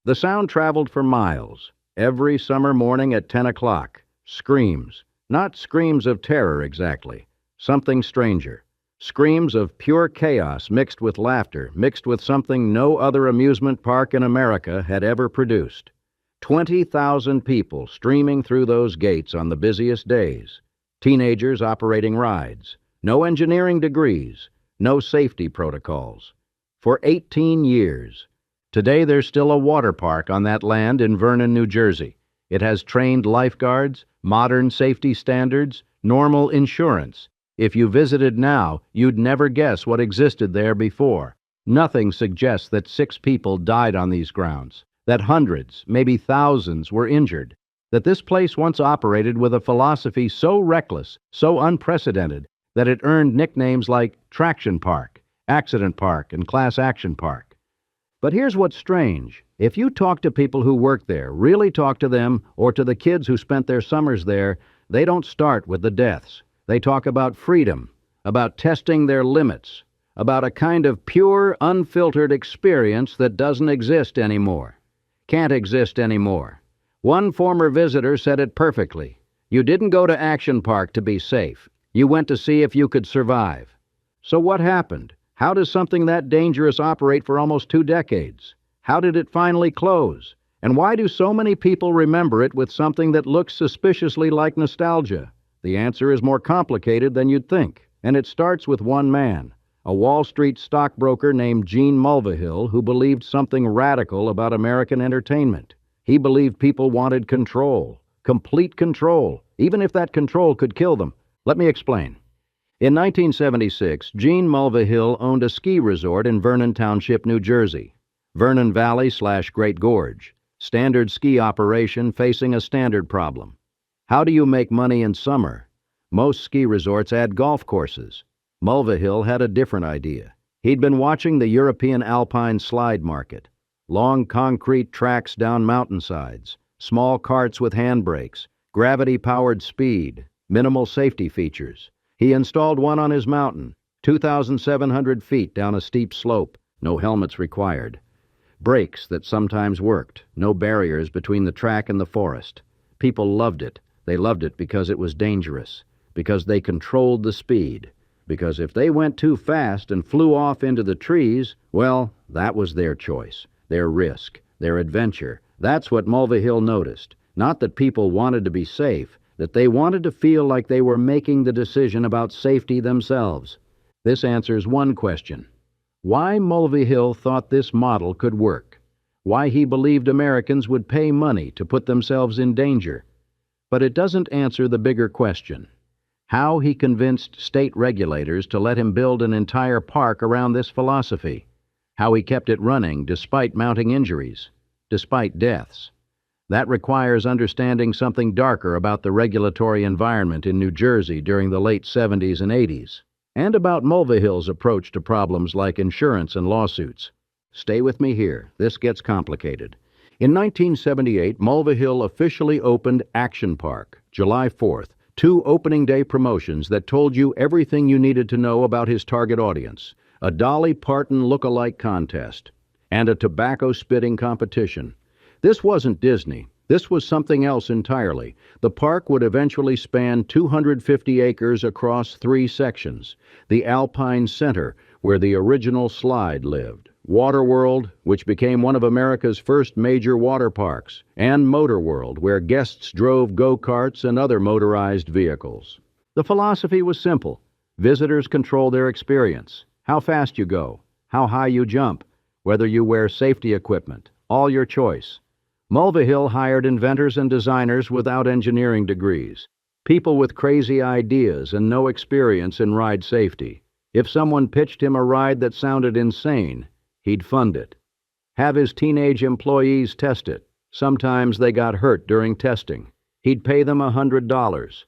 The sound traveled for miles. Every summer morning at 10 o'clock. Screams. Not screams of terror exactly. Something stranger. Screams of pure chaos mixed with laughter, mixed with something no other amusement park in America had ever produced. 20,000 people streaming through those gates on the busiest days. Teenagers operating rides. No engineering degrees. No safety protocols. For 18 years. Today there's still a water park on that land in Vernon, New Jersey. It has trained lifeguards, modern safety standards, normal insurance. If you visited now, you'd never guess what existed there before. Nothing suggests that 6 people died on these grounds, that hundreds, maybe thousands, were injured, that this place once operated with a philosophy so reckless, so unprecedented, that it earned nicknames like Traction Park, Accident Park, and Class Action Park. But here's what's strange. If you talk to people who work there, really talk to them, or to the kids who spent their summers there, they don't start with the deaths. They talk about freedom, about testing their limits, about a kind of pure, unfiltered experience that doesn't exist anymore. Can't exist anymore. One former visitor said it perfectly. You didn't go to Action Park to be safe. You went to see if you could survive. So what happened? How does something that dangerous operate for almost 2 decades? How did it finally close? And why do so many people remember it with something that looks suspiciously like nostalgia? The answer is more complicated than you'd think, and it starts with one man, a Wall Street stockbroker named Gene Mulvihill, who believed something radical about American entertainment. He believed people wanted control, complete control, even if that control could kill them. Let me explain. In 1976, Gene Mulvihill owned a ski resort in Vernon Township, New Jersey. Vernon Valley/Great Gorge. Standard ski operation facing a standard problem. How do you make money in summer? Most ski resorts add golf courses. Mulvihill had a different idea. He'd been watching the European Alpine Slide market. Long concrete tracks down mountainsides, small carts with handbrakes, gravity-powered speed, minimal safety features. He installed one on his mountain, 2,700 feet down a steep slope, no helmets required. Brakes that sometimes worked, no barriers between the track and the forest. People loved it. They loved it because it was dangerous, because they controlled the speed, because if they went too fast and flew off into the trees, well, that was their choice, their risk, their adventure. That's what Mulvihill noticed. Not that people wanted to be safe, that they wanted to feel like they were making the decision about safety themselves. This answers one question. Why Mulvihill thought this model could work. Why he believed Americans would pay money to put themselves in danger. But it doesn't answer the bigger question. How he convinced state regulators to let him build an entire park around this philosophy. How he kept it running despite mounting injuries, despite deaths. That requires understanding something darker about the regulatory environment in New Jersey during the late 70s and 80s, and about Mulvihill's approach to problems like insurance and lawsuits. Stay with me here. This gets complicated. In 1978, Mulvihill officially opened Action Park, July 4th, 2 opening day promotions that told you everything you needed to know about his target audience, a Dolly Parton look-alike contest, and a tobacco-spitting competition. This wasn't Disney. This was something else entirely. The park would eventually span 250 acres across 3 sections. The Alpine Center, where the original slide lived. Waterworld, which became one of America's first major water parks. And Motorworld, where guests drove go-karts and other motorized vehicles. The philosophy was simple. Visitors control their experience. How fast you go. How high you jump. Whether you wear safety equipment. All your choice. Mulvihill hired inventors and designers without engineering degrees, people with crazy ideas and no experience in ride safety. If someone pitched him a ride that sounded insane, he'd fund it. Have his teenage employees test it. Sometimes they got hurt during testing. He'd pay them $100,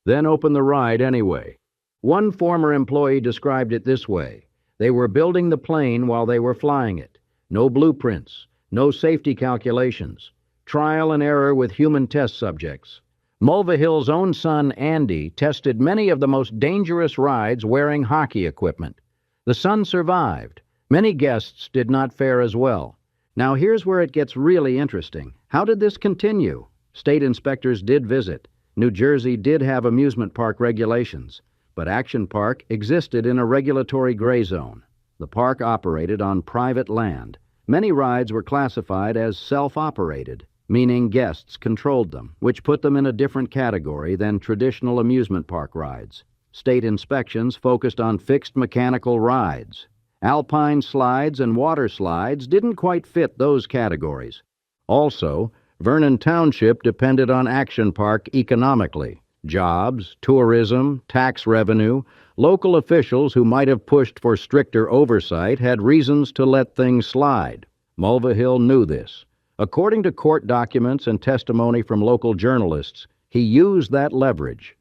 then open the ride anyway. One former employee described it this way. They were building the plane while they were flying it. No blueprints. No safety calculations. Trial and error with human test subjects. Mulvihill's own son, Andy, tested many of the most dangerous rides wearing hockey equipment. The son survived. Many guests did not fare as well. Now here's where it gets really interesting. How did this continue? State inspectors did visit. New Jersey did have amusement park regulations, but Action Park existed in a regulatory gray zone. The park operated on private land. Many rides were classified as self-operated, meaning guests controlled them, which put them in a different category than traditional amusement park rides. State inspections focused on fixed mechanical rides. Alpine slides and water slides didn't quite fit those categories. Also, Vernon Township depended on Action Park economically. Jobs, tourism, tax revenue, local officials who might have pushed for stricter oversight had reasons to let things slide. Mulvihill knew this. According to court documents and testimony from local journalists, he used that leverage.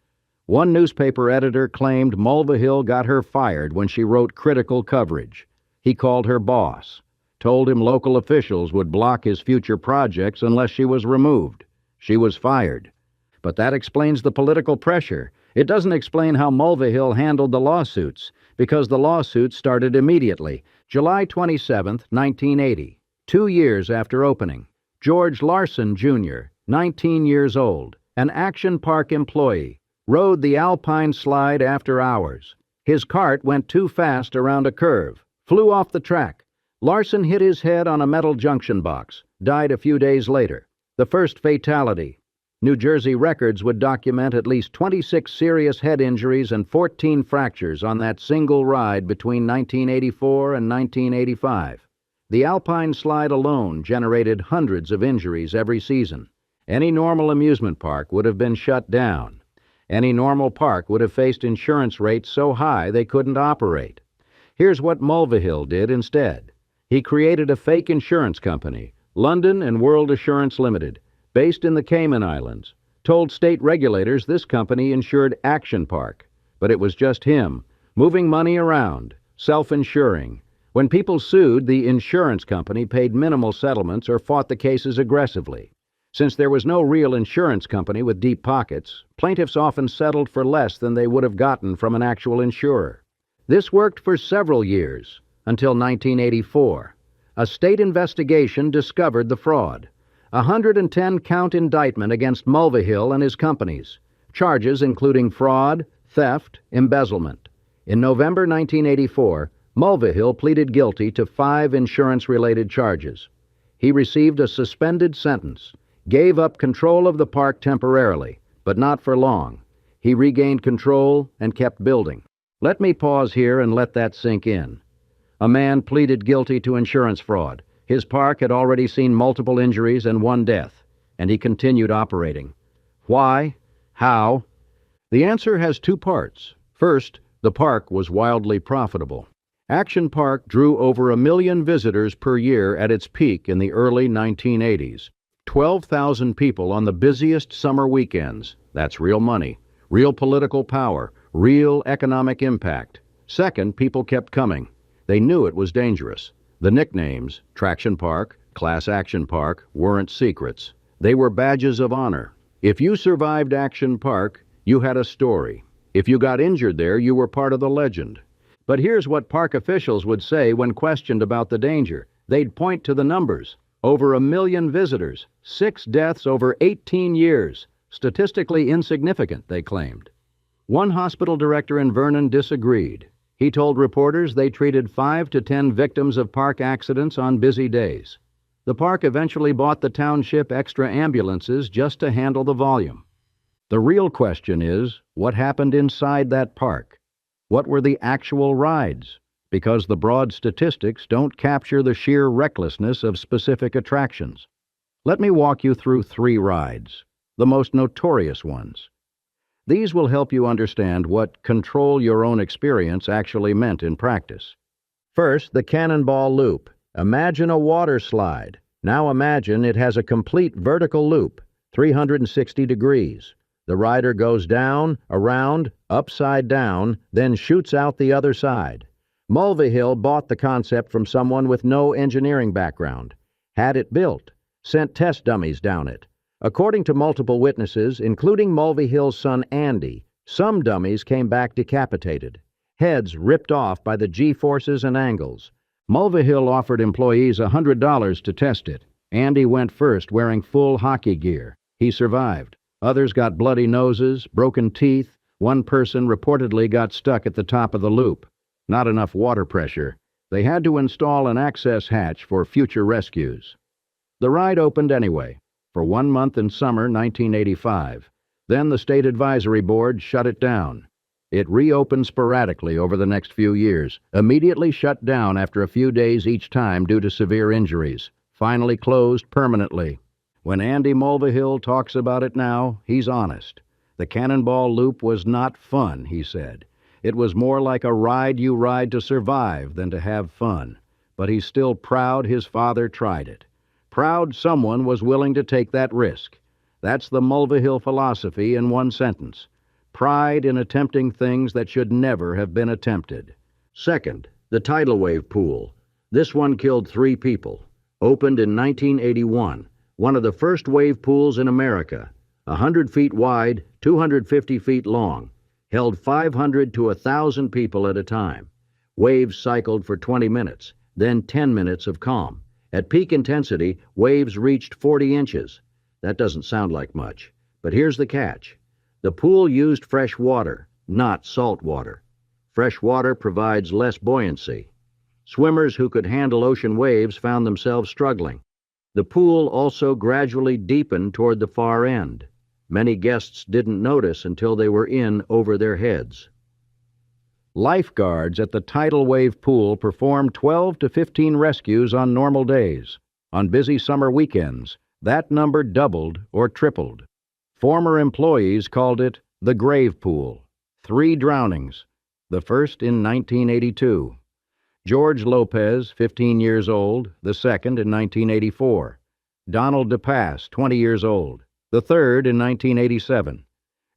One newspaper editor claimed Mulvihill got her fired when she wrote critical coverage. He called her boss, told him local officials would block his future projects unless she was removed. She was fired. But that explains the political pressure. It doesn't explain how Mulvihill handled the lawsuits, because the lawsuits started immediately, July 27, 1980, 2 years after opening. George Larson, Jr., 19 years old, an Action Park employee, rode the Alpine Slide after hours. His cart went too fast around a curve, flew off the track. Larson hit his head on a metal junction box, died a few days later. The first fatality. New Jersey records would document at least 26 serious head injuries and 14 fractures on that single ride between 1984 and 1985. The Alpine Slide alone generated hundreds of injuries every season. Any normal amusement park would have been shut down. Any normal park would have faced insurance rates so high they couldn't operate. Here's what Mulvihill did instead. He created a fake insurance company, London and World Assurance Limited, based in the Cayman Islands, told state regulators this company insured Action Park. But it was just him, moving money around, self-insuring. When people sued, the insurance company paid minimal settlements or fought the cases aggressively. Since there was no real insurance company with deep pockets, plaintiffs often settled for less than they would have gotten from an actual insurer. This worked for several years, until 1984. A state investigation discovered the fraud. A 110-count indictment against Mulvihill and his companies. Charges including fraud, theft, embezzlement. In November 1984, Mulvihill pleaded guilty to 5 insurance-related charges. He received a suspended sentence. Gave up control of the park temporarily, but not for long. He regained control and kept building. Let me pause here and let that sink in. A man pleaded guilty to insurance fraud. His park had already seen multiple injuries and 1 death, and he continued operating. Why? How? The answer has 2 parts. First, the park was wildly profitable. Action Park drew over 1 million visitors per year at its peak in the early 1980s. 12,000 people on the busiest summer weekends. That's real money, real political power, real economic impact. Second, people kept coming. They knew it was dangerous. The nicknames, Traction Park, Class Action Park, weren't secrets. They were badges of honor. If you survived Action Park, you had a story. If you got injured there, you were part of the legend. But here's what park officials would say when questioned about the danger. They'd point to the numbers. Over 1 million visitors, 6 deaths over 18 years. Statistically insignificant, they claimed. One hospital director in Vernon disagreed. He told reporters they treated 5 to 10 victims of park accidents on busy days. The park eventually bought the township extra ambulances just to handle the volume. The real question is, what happened inside that park? What were the actual rides? Because the broad statistics don't capture the sheer recklessness of specific attractions. Let me walk you through 3 rides, the most notorious ones. These will help you understand what control your own experience actually meant in practice. First, the Cannonball Loop. Imagine a water slide. Now imagine it has a complete vertical loop, 360 degrees. The rider goes down, around, upside down, then shoots out the other side. Mulvihill bought the concept from someone with no engineering background, had it built, sent test dummies down it. According to multiple witnesses, including Mulvihill's son Andy, some dummies came back decapitated, heads ripped off by the G-forces and angles. Mulvihill offered employees $100 to test it. Andy went first wearing full hockey gear. He survived. Others got bloody noses, broken teeth. One person reportedly got stuck at the top of the loop. Not enough water pressure. They had to install an access hatch for future rescues. The ride opened anyway, for 1 month in summer 1985. Then the State Advisory Board shut it down. It reopened sporadically over the next few years, immediately shut down after a few days each time due to severe injuries, finally closed permanently. When Andy Mulvihill talks about it now, he's honest. The Cannonball Loop was not fun, he said. It was more like a ride you ride to survive than to have fun. But he's still proud his father tried it. Proud someone was willing to take that risk. That's the Mulvihill philosophy in one sentence. Pride in attempting things that should never have been attempted. Second, the Tidal Wave Pool. This one killed 3 people. Opened in 1981. One of the first wave pools in America. 100 feet wide, 250 feet long. Held 500 to 1,000 people at a time. Waves cycled for 20 minutes, then 10 minutes of calm. At peak intensity, waves reached 40 inches. That doesn't sound like much, but here's the catch. The pool used fresh water, not salt water. Fresh water provides less buoyancy. Swimmers who could handle ocean waves found themselves struggling. The pool also gradually deepened toward the far end. Many guests didn't notice until they were in over their heads. Lifeguards at the Tidal Wave Pool performed 12 to 15 rescues on normal days. On busy summer weekends, that number doubled or tripled. Former employees called it the Grave Pool. 3 drownings, the first in 1982. George Lopez, 15 years old, the second in 1984. Donald DePass, 20 years old, the third in 1987.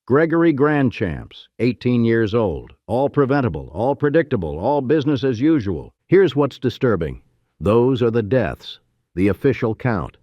Gregory Grandchamps, 18 years old, all preventable, all predictable, all business as usual. Here's what's disturbing. Those are the deaths, the official count.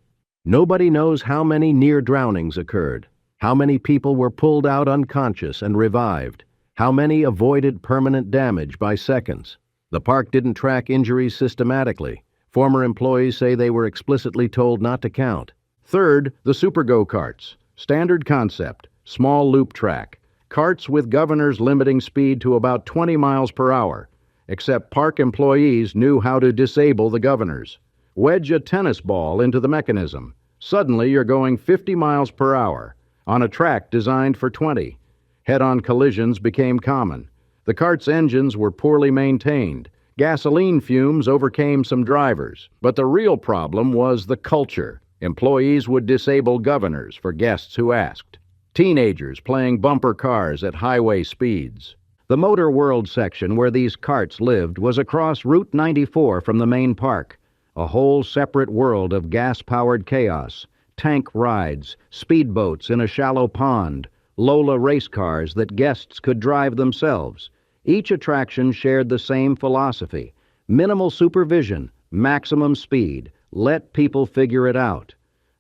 Nobody knows how many near drownings occurred, how many people were pulled out unconscious and revived, how many avoided permanent damage by seconds. The park didn't track injuries systematically. Former employees say they were explicitly told not to count. Third, the super go-karts. Standard concept, small loop track. Carts with governors limiting speed to about 20 miles per hour, except park employees knew how to disable the governors. Wedge a tennis ball into the mechanism. Suddenly you're going 50 miles per hour on a track designed for 20. Head-on collisions became common. The cart's engines were poorly maintained. Gasoline fumes overcame some drivers. But the real problem was the culture. Employees would disable governors for guests who asked. Teenagers playing bumper cars at highway speeds. The Motor World section where these carts lived was across Route 94 from the main park. A whole separate world of gas-powered chaos. Tank rides, speedboats in a shallow pond, Lola race cars that guests could drive themselves. Each attraction shared the same philosophy. Minimal supervision, maximum speed. Let people figure it out.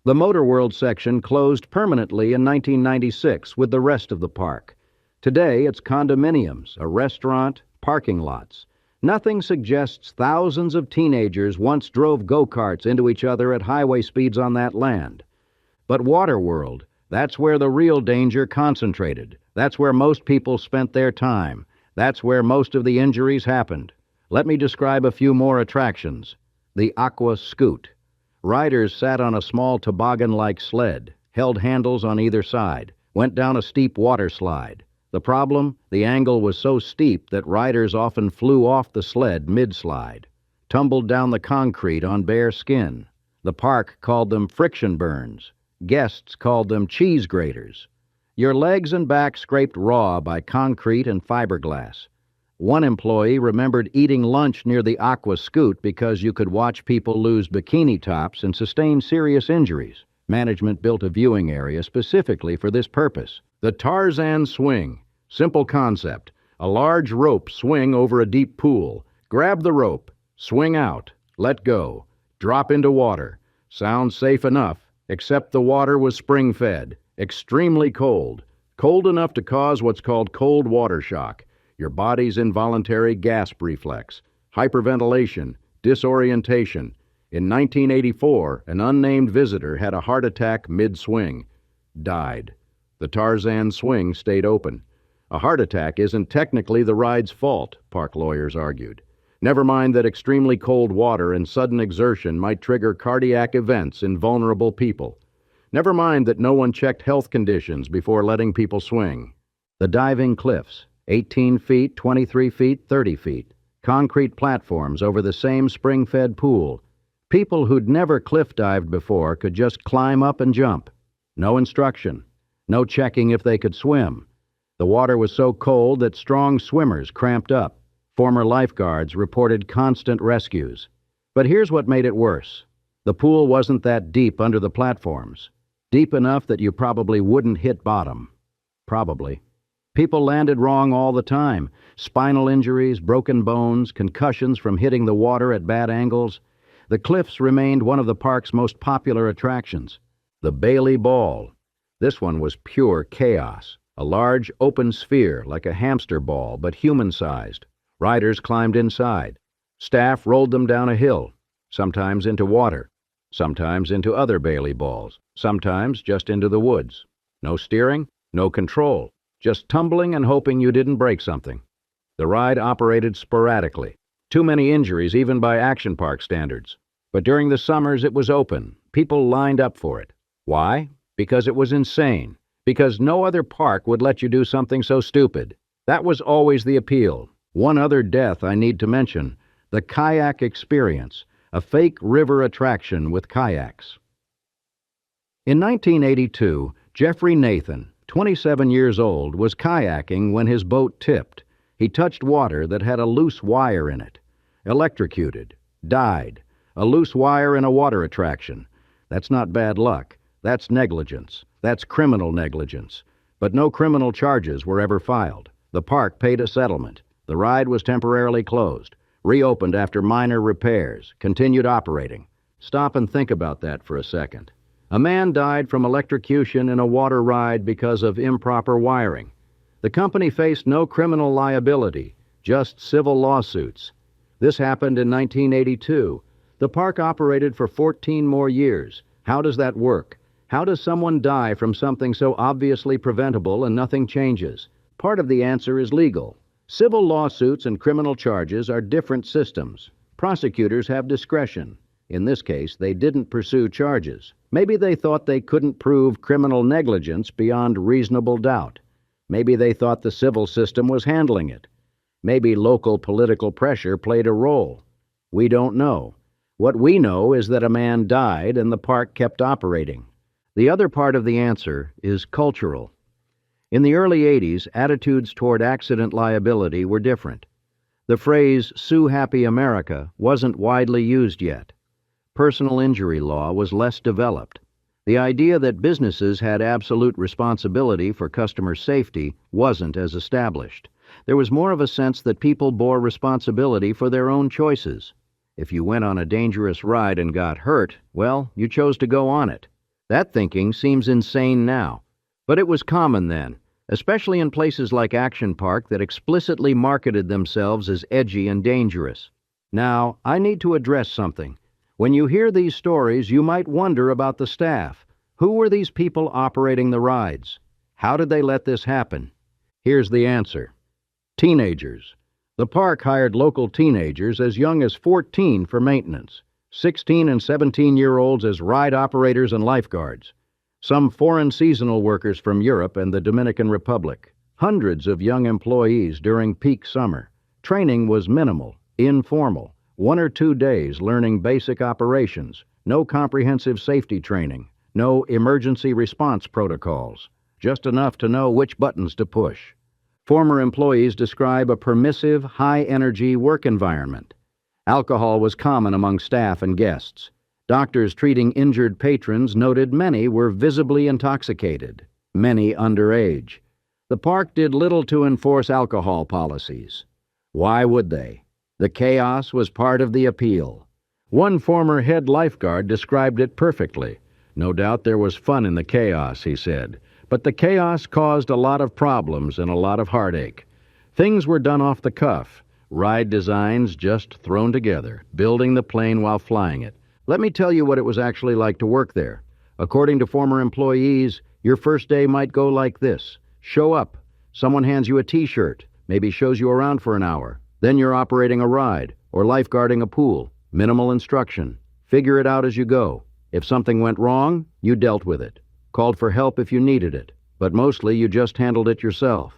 The Motor World section closed permanently in 1996 with the rest of the park. Today it's condominiums, a restaurant, parking lots. Nothing suggests thousands of teenagers once drove go-karts into each other at highway speeds on that land. But Waterworld, that's where the real danger concentrated. That's where most people spent their time. That's where most of the injuries happened. Let me describe a few more attractions. The Aqua Scoot. Riders sat on a small toboggan-like sled, held handles on either side, went down a steep water slide. The problem? The angle was so steep that riders often flew off the sled mid-slide, tumbled down the concrete on bare skin. The park called them friction burns. Guests called them cheese graters. Your legs and back scraped raw by concrete and fiberglass. One employee remembered eating lunch near the Aqua Scoot because you could watch people lose bikini tops and sustain serious injuries. Management built a viewing area specifically for this purpose. The Tarzan Swing. Simple concept. A large rope swing over a deep pool. Grab the rope. Swing out. Let go. Drop into water. Sounds safe enough, except the water was spring-fed. Extremely cold. Cold enough to cause what's called cold water shock. Your body's involuntary gasp reflex. Hyperventilation. Disorientation. In 1984, an unnamed visitor had a heart attack mid-swing. Died. The Tarzan swing stayed open. A heart attack isn't technically the ride's fault, park lawyers argued. Never mind that extremely cold water and sudden exertion might trigger cardiac events in vulnerable people. Never mind that no one checked health conditions before letting people swing. The diving cliffs, 18 feet, 23 feet, 30 feet. Concrete platforms over the same spring-fed pool. People who'd never cliff dived before could just climb up and jump. No instruction. No checking if they could swim. The water was so cold that strong swimmers cramped up. Former lifeguards reported constant rescues. But here's what made it worse. The pool wasn't that deep under the platforms. Deep enough that you probably wouldn't hit bottom. Probably. People landed wrong all the time. Spinal injuries, broken bones, concussions from hitting the water at bad angles. The cliffs remained one of the park's most popular attractions. The Bailey Ball. This one was pure chaos. A large open sphere like a hamster ball, but human-sized. Riders climbed inside. Staff rolled them down a hill, sometimes into water, sometimes into other Bailey balls, sometimes just into the woods. No steering, no control. Just tumbling and hoping you didn't break something. The ride operated sporadically. Too many injuries even by action park standards. But during the summers it was open. People lined up for it. Why? Because it was insane. Because no other park would let you do something so stupid. That was always the appeal. One other death I need to mention. The kayak experience. A fake river attraction with kayaks. In 1982, Jeffrey Nathan, 27 years old, was kayaking when his boat tipped. He touched water that had a loose wire in it. Electrocuted. Died. A loose wire in a water attraction. That's not bad luck. That's negligence. That's criminal negligence. But no criminal charges were ever filed. The park paid a settlement. The ride was temporarily closed. Reopened after minor repairs. Continued operating. Stop and think about that for a second. A man died from electrocution in a water ride because of improper wiring. The company faced no criminal liability, just civil lawsuits. This happened in 1982. The park operated for 14 more years. How does that work? How does someone die from something so obviously preventable and nothing changes? Part of the answer is legal. Civil lawsuits and criminal charges are different systems. Prosecutors have discretion. In this case, they didn't pursue charges. Maybe they thought they couldn't prove criminal negligence beyond reasonable doubt. Maybe they thought the civil system was handling it. Maybe local political pressure played a role. We don't know. What we know is that a man died and the park kept operating. The other part of the answer is cultural. In the early 80s, attitudes toward accident liability were different. The phrase, "Sue Happy America," wasn't widely used yet. Personal injury law was less developed. The idea that businesses had absolute responsibility for customer safety wasn't as established. There was more of a sense that people bore responsibility for their own choices. If you went on a dangerous ride and got hurt, well, you chose to go on it. That thinking seems insane now, but it was common then, especially in places like Action Park that explicitly marketed themselves as edgy and dangerous. Now, I need to address something. When you hear these stories, you might wonder about the staff. Who were these people operating the rides? How did they let this happen? Here's the answer. Teenagers. The park hired local teenagers as young as 14 for maintenance, 16 and 17-year-olds as ride operators and lifeguards, some foreign seasonal workers from Europe and the Dominican Republic, hundreds of young employees during peak summer. Training was minimal, informal. 1 or 2 days learning basic operations, no comprehensive safety training, no emergency response protocols, just enough to know which buttons to push. Former employees describe a permissive, high-energy work environment. Alcohol was common among staff and guests. Doctors treating injured patrons noted many were visibly intoxicated, many underage. The park did little to enforce alcohol policies. Why would they? The chaos was part of the appeal. One former head lifeguard described it perfectly. No doubt there was fun in the chaos, he said, but the chaos caused a lot of problems and a lot of heartache. Things were done off the cuff. Ride designs just thrown together, building the plane while flying it. Let me tell you what it was actually like to work there. According to former employees, your first day might go like this. Show up. Someone hands you a t-shirt, maybe shows you around for an hour. Then you're operating a ride or lifeguarding a pool. Minimal instruction. Figure it out as you go. If something went wrong, you dealt with it. Called for help if you needed it. But mostly you just handled it yourself.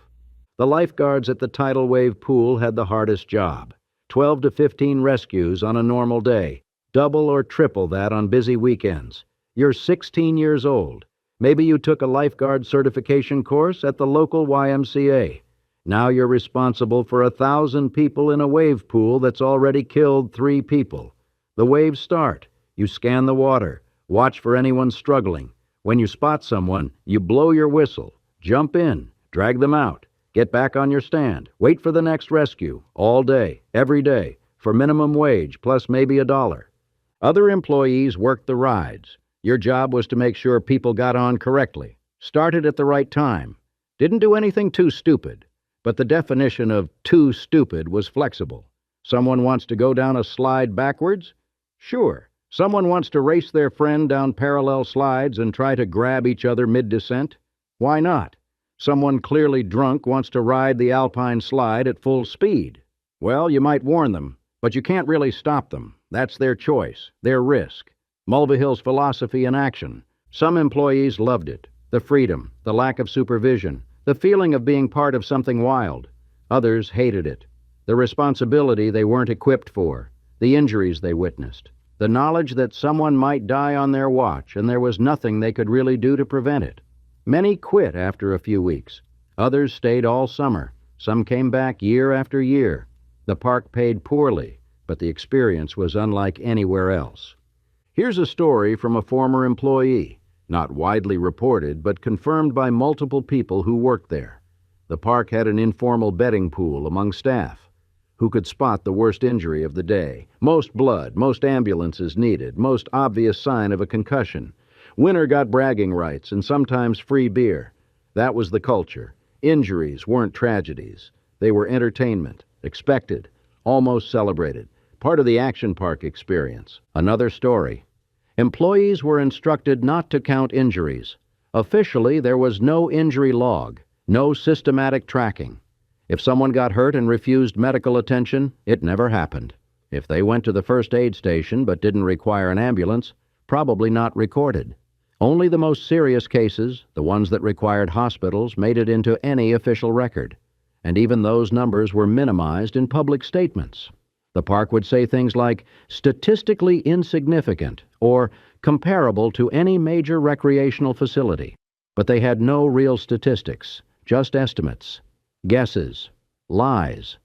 The lifeguards at the Tidal Wave Pool had the hardest job. 12 to 15 rescues on a normal day. Double or triple that on busy weekends. You're 16 years old. Maybe you took a lifeguard certification course at the local YMCA. Now you're responsible for 1,000 people in a wave pool that's already killed 3 people. The waves start. You scan the water. Watch for anyone struggling. When you spot someone, you blow your whistle. Jump in. Drag them out. Get back on your stand. Wait for the next rescue. All day, every day, for minimum wage plus maybe $1. Other employees worked the rides. Your job was to make sure people got on correctly. Started at the right time. Didn't do anything too stupid. But the definition of too stupid was flexible. Someone wants to go down a slide backwards? Sure. Someone wants to race their friend down parallel slides and try to grab each other mid-descent? Why not? Someone clearly drunk wants to ride the Alpine Slide at full speed. Well, you might warn them, but you can't really stop them. That's their choice, their risk. Mulvihill's philosophy in action. Some employees loved it. The freedom, the lack of supervision, the feeling of being part of something wild. Others hated it. The responsibility they weren't equipped for. The injuries they witnessed. The knowledge that someone might die on their watch and there was nothing they could really do to prevent it. Many quit after a few weeks. Others stayed all summer. Some came back year after year. The park paid poorly, but the experience was unlike anywhere else. Here's a story from a former employee, not widely reported, but confirmed by multiple people who worked there. The park had an informal betting pool among staff. Who could spot the worst injury of the day? Most blood, most ambulances needed, most obvious sign of a concussion. Winner got bragging rights and sometimes free beer. That was the culture. Injuries weren't tragedies. They were entertainment, expected, almost celebrated, part of the action park experience. Another story. Employees were instructed not to count injuries. Officially, there was no injury log, no systematic tracking. If someone got hurt and refused medical attention, it never happened. If they went to the first aid station but didn't require an ambulance, probably not recorded. Only the most serious cases, the ones that required hospitals, made it into any official record. And even those numbers were minimized in public statements. The park would say things like, statistically insignificant, or comparable to any major recreational facility. But they had no real statistics, just estimates, guesses, lies.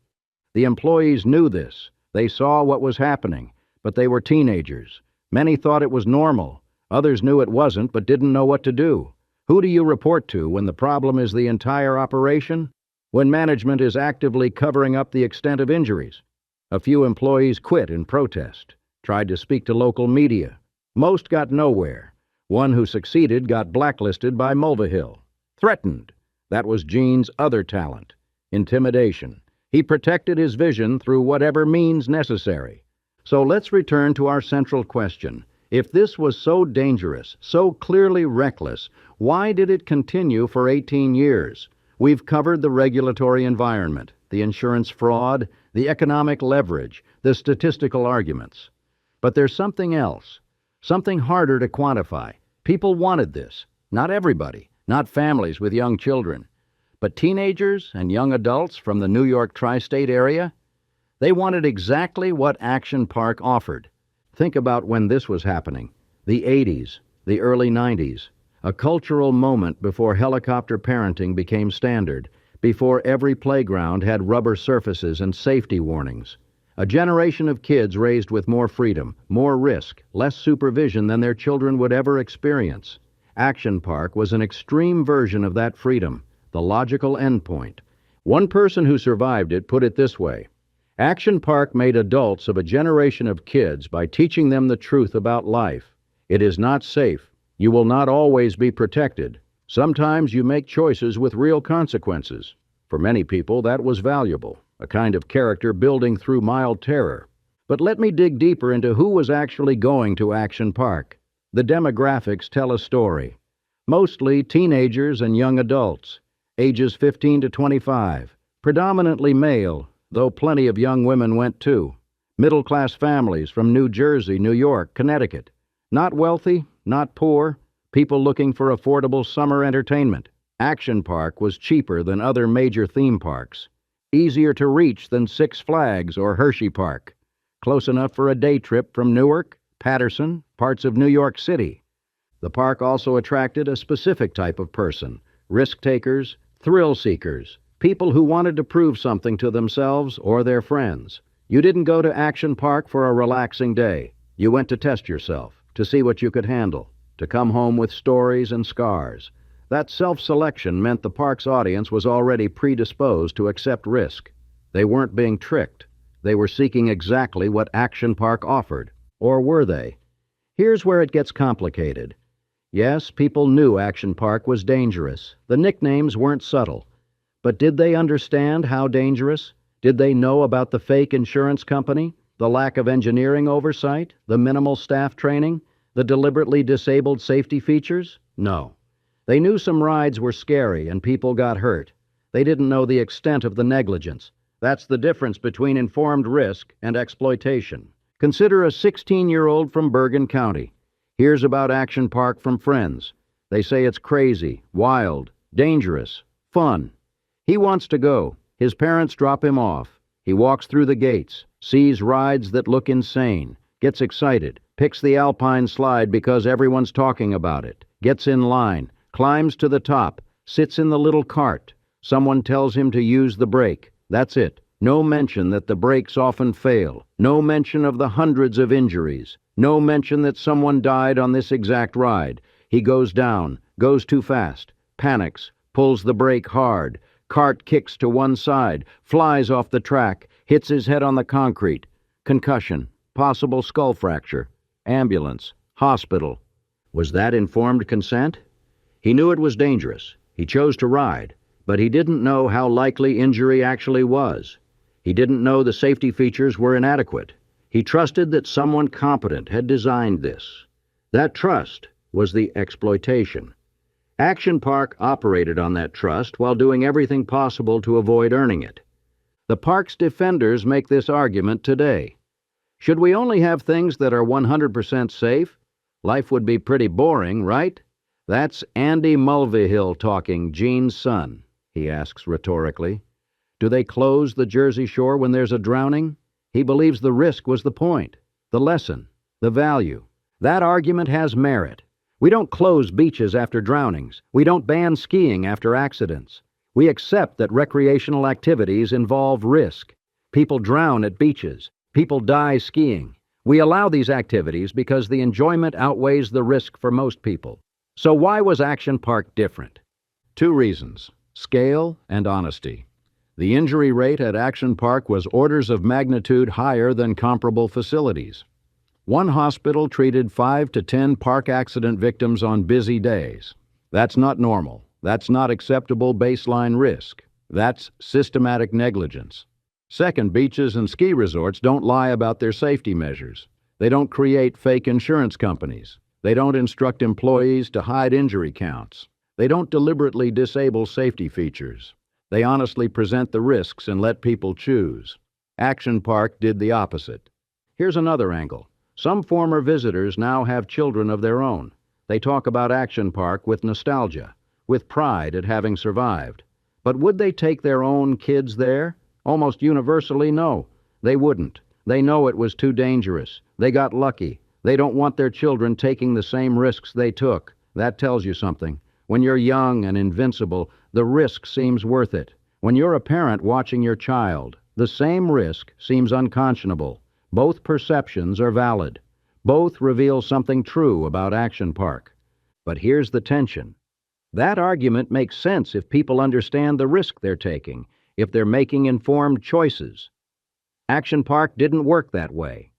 The employees knew this. They saw what was happening, but they were teenagers. Many thought it was normal. Others knew it wasn't, but didn't know what to do. Who do you report to when the problem is the entire operation? When management is actively covering up the extent of injuries? A few employees quit in protest, tried to speak to local media. Most got nowhere. One who succeeded got blacklisted by Mulvihill. Threatened. That was Gene's other talent. Intimidation. He protected his vision through whatever means necessary. So let's return to our central question. If this was so dangerous, so clearly reckless, why did it continue for 18 years? We've covered the regulatory environment, the insurance fraud, the economic leverage, the statistical arguments. But there's something else, something harder to quantify. People wanted this. Not everybody, not families with young children, but teenagers and young adults from the New York tri-state area. They wanted exactly what Action Park offered. Think about when this was happening. The 80s, the early 90s. A cultural moment before helicopter parenting became standard, before every playground had rubber surfaces and safety warnings. A generation of kids raised with more freedom, more risk, less supervision than their children would ever experience. Action Park was an extreme version of that freedom, the logical endpoint. One person who survived it put it this way: Action Park made adults of a generation of kids by teaching them the truth about life. It is not safe. You will not always be protected. Sometimes you make choices with real consequences. For many people, that was valuable. a kind of character building through mild terror. But let me dig deeper into who was actually going to Action Park. The demographics tell a story. Mostly teenagers and young adults, ages 15 to 25, predominantly male, though plenty of young women went too. Middle-class families from New Jersey, New York, Connecticut. Not wealthy, not poor, people looking for affordable summer entertainment. Action Park was cheaper than other major theme parks, easier to reach than Six Flags or Hershey Park, close enough for a day trip from Newark, Patterson, parts of New York City. The park also attracted a specific type of person, risk-takers, thrill-seekers, people who wanted to prove something to themselves or their friends. You didn't go to Action Park for a relaxing day. You went to test yourself, to see what you could handle, to come home with stories and scars. That self-selection meant the park's audience was already predisposed to accept risk. They weren't being tricked. They were seeking exactly what Action Park offered. Or were they? Here's where it gets complicated. Yes, people knew Action Park was dangerous. The nicknames weren't subtle. But did they understand how dangerous? Did they know about the fake insurance company, the lack of engineering oversight, the minimal staff training, the deliberately disabled safety features? No. They knew some rides were scary and people got hurt. They didn't know the extent of the negligence. That's the difference between informed risk and exploitation. Consider a 16-year-old from Bergen County. Hears about Action Park from friends. They say it's crazy, wild, dangerous, fun. He wants to go. His parents drop him off. He walks through the gates, sees rides that look insane, gets excited, picks the Alpine Slide because everyone's talking about it, gets in line, climbs to the top, sits in the little cart. Someone tells him to use the brake. That's it. No mention that the brakes often fail. No mention of the hundreds of injuries. No mention that someone died on this exact ride. He goes down, goes too fast, panics, pulls the brake hard. Cart kicks to one side, flies off the track, hits his head on the concrete. Concussion, possible skull fracture, ambulance, hospital. Was that informed consent? He knew it was dangerous. He chose to ride, but he didn't know how likely injury actually was. He didn't know the safety features were inadequate. He trusted that someone competent had designed this. That trust was the exploitation. Action Park operated on that trust while doing everything possible to avoid earning it. The park's defenders make this argument today. Should we only have things that are 100% safe? Life would be pretty boring, right? That's Andy Mulvihill talking, Gene's son, he asks rhetorically. Do they close the Jersey Shore when there's a drowning? He believes the risk was the point, the lesson, the value. That argument has merit. We don't close beaches after drownings. We don't ban skiing after accidents. We accept that recreational activities involve risk. People drown at beaches. People die skiing. We allow these activities because the enjoyment outweighs the risk for most people. So why was Action Park different? 2 reasons: scale and honesty. The injury rate at Action Park was orders of magnitude higher than comparable facilities. One hospital treated 5 to 10 park accident victims on busy days. That's not normal. That's not acceptable baseline risk. That's systematic negligence. Second, beaches and ski resorts don't lie about their safety measures. They don't create fake insurance companies. They don't instruct employees to hide injury counts. They don't deliberately disable safety features. They honestly present the risks and let people choose. Action Park did the opposite. Here's another angle. Some former visitors now have children of their own. They talk about Action Park with nostalgia, with pride at having survived. But would they take their own kids there? Almost universally, no. They wouldn't. They know it was too dangerous. They got lucky. They don't want their children taking the same risks they took. That tells you something. When you're young and invincible, the risk seems worth it. When you're a parent watching your child, the same risk seems unconscionable. Both perceptions are valid. Both reveal something true about Action Park. But here's the tension. That argument makes sense if people understand the risk they're taking, if they're making informed choices. Action Park didn't work that way.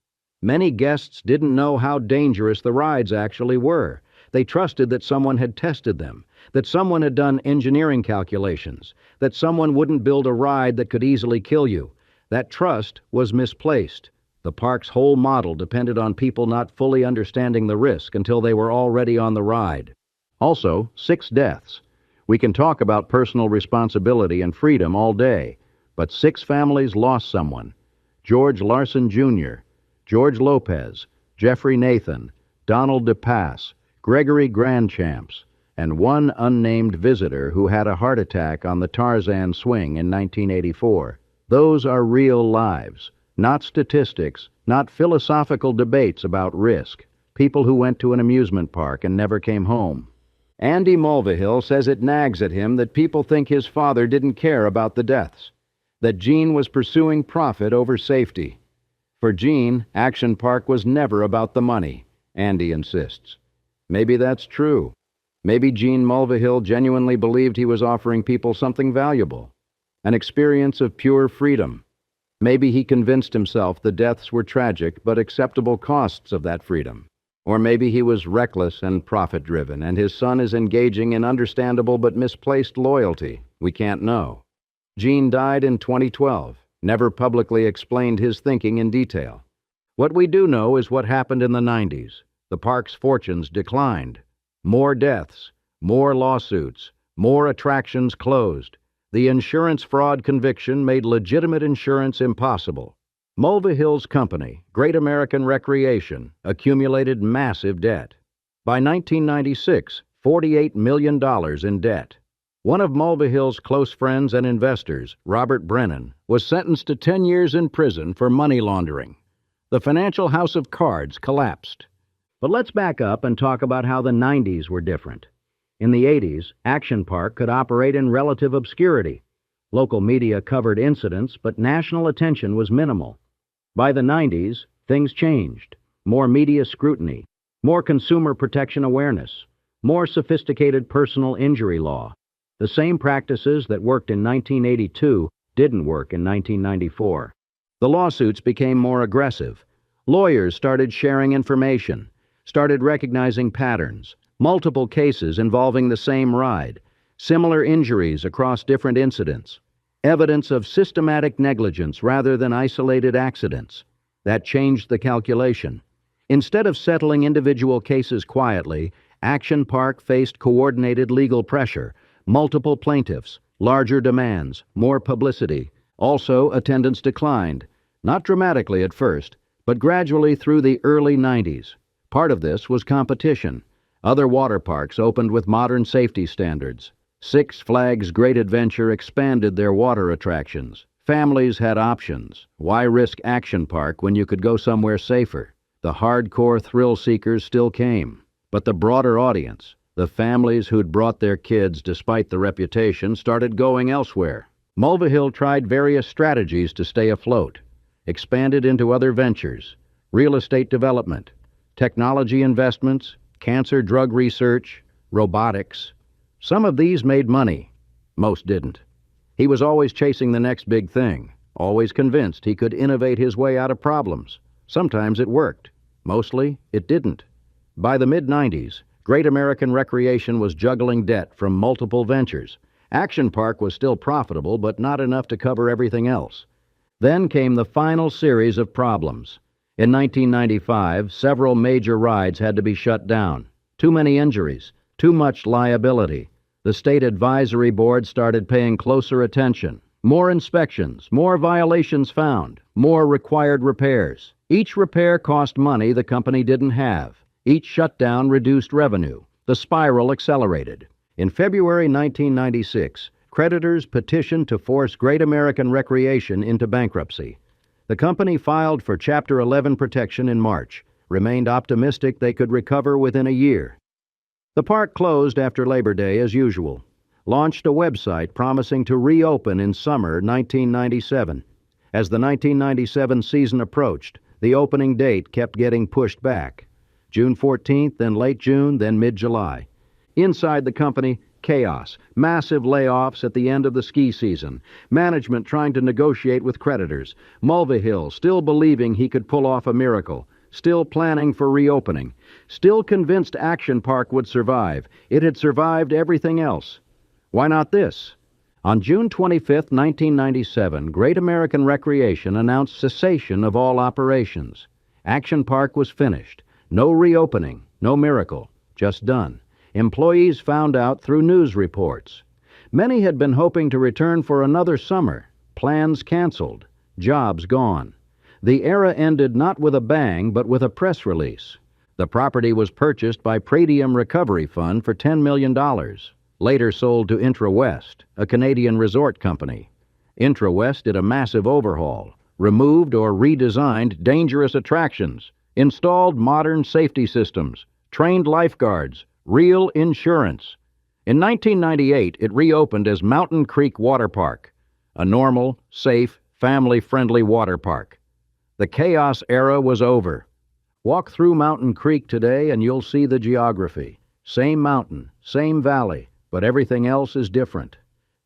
Many guests didn't know how dangerous the rides actually were. They trusted that someone had tested them, that someone had done engineering calculations, that someone wouldn't build a ride that could easily kill you. That trust was misplaced. The park's whole model depended on people not fully understanding the risk until they were already on the ride. Also, 6 deaths. We can talk about personal responsibility and freedom all day, but 6 families lost someone. George Larson Jr., George Lopez, Jeffrey Nathan, Donald DePass, Gregory Grandchamps, and 1 unnamed visitor who had a heart attack on the Tarzan swing in 1984. Those are real lives, not statistics, not philosophical debates about risk. People who went to an amusement park and never came home. Andy Mulvihill says it nags at him that people think his father didn't care about the deaths, that Gene was pursuing profit over safety. For Gene, Action Park was never about the money, Andy insists. Maybe that's true. Maybe Gene Mulvihill genuinely believed he was offering people something valuable, an experience of pure freedom. Maybe he convinced himself the deaths were tragic but acceptable costs of that freedom. Or maybe he was reckless and profit-driven, and his son is engaging in understandable but misplaced loyalty. We can't know. Gene died in 2012, never publicly explained his thinking in detail. What we do know is what happened in the 90s. The park's fortunes declined. More deaths, more lawsuits, more attractions closed. The insurance fraud conviction made legitimate insurance impossible. Mulvihill's company, Great American Recreation, accumulated massive debt. By 1996, $48 million in debt. One of Mulvihill's close friends and investors, Robert Vernon, was sentenced to 10 years in prison for money laundering. The financial house of cards collapsed. But let's back up and talk about how the 90s were different. In the 80s, Action Park could operate in relative obscurity. Local media covered incidents, but national attention was minimal. By the 90s, things changed. More media scrutiny, more consumer protection awareness, more sophisticated personal injury law. The same practices that worked in 1982 didn't work in 1994. The lawsuits became more aggressive. Lawyers started sharing information, started recognizing patterns, multiple cases involving the same ride, similar injuries across different incidents, evidence of systematic negligence rather than isolated accidents. That changed the calculation. Instead of settling individual cases quietly, Action Park faced coordinated legal pressure, multiple plaintiffs, larger demands, more publicity. Also, attendance declined, not dramatically at first, but gradually through the early 90s. Part of this was competition. Other water parks opened with modern safety standards. Six Flags Great Adventure expanded their water attractions. Families had options. Why risk Action Park when you could go somewhere safer? The hardcore thrill seekers still came. But the broader audience, the families who'd brought their kids despite the reputation, started going elsewhere. Mulvihill tried various strategies to stay afloat. Expanded into other ventures, real estate development, technology investments, cancer drug research, robotics. Some of these made money. Most didn't. He was always chasing the next big thing, always convinced he could innovate his way out of problems. Sometimes it worked. Mostly, it didn't. By the mid-90s, Great American Recreation was juggling debt from multiple ventures. Action Park was still profitable, but not enough to cover everything else. Then came the final series of problems. In 1995, several major rides had to be shut down. Too many injuries, too much liability. The state advisory board started paying closer attention. More inspections, more violations found, more required repairs. Each repair cost money the company didn't have. Each shutdown reduced revenue. The spiral accelerated. In February 1996, creditors petitioned to force Great American Recreation into bankruptcy. The company filed for Chapter 11 protection in March, remained optimistic they could recover within a year. The park closed after Labor Day as usual, launched a website promising to reopen in summer 1997. As the 1997 season approached, the opening date kept getting pushed back. June 14th, then late June, then mid-July. Inside the company, chaos, massive layoffs at the end of the ski season, management trying to negotiate with creditors, Mulvihill still believing he could pull off a miracle, still planning for reopening, still convinced Action Park would survive. It had survived everything else. Why not this? On June 25, 1997, Great American Recreation announced cessation of all operations. Action Park was finished. No reopening, no miracle, just done. Employees found out through news reports. Many had been hoping to return for another summer. Plans canceled. Jobs gone. The era ended not with a bang, but with a press release. The property was purchased by Pradium Recovery Fund for $10 million. Later sold to Intra-West, a Canadian resort company. Intra-West did a massive overhaul, removed or redesigned dangerous attractions, installed modern safety systems, trained lifeguards, real insurance. In 1998, it reopened as Mountain Creek Water Park, a normal, safe, family-friendly water park. The chaos era was over. Walk through Mountain Creek today and you'll see the geography. Same mountain, same valley, but everything else is different.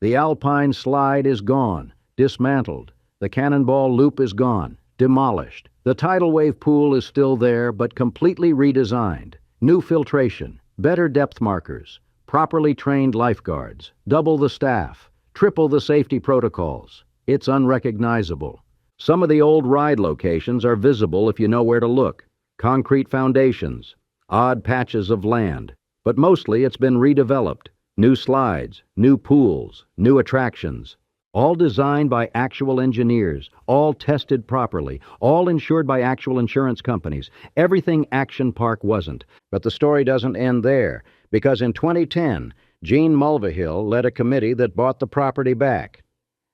The Alpine Slide is gone, dismantled. The Cannonball Loop is gone, demolished. The Tidal Wave Pool is still there, but completely redesigned. New filtration, better depth markers, properly trained lifeguards, double the staff, triple the safety protocols. It's unrecognizable. Some of the old ride locations are visible if you know where to look. Concrete foundations, odd patches of land, but mostly it's been redeveloped. New slides, new pools, new attractions, all designed by actual engineers, all tested properly, all insured by actual insurance companies. Everything Action Park wasn't. But the story doesn't end there, because in 2010, Gene Mulvihill led a committee that bought the property back.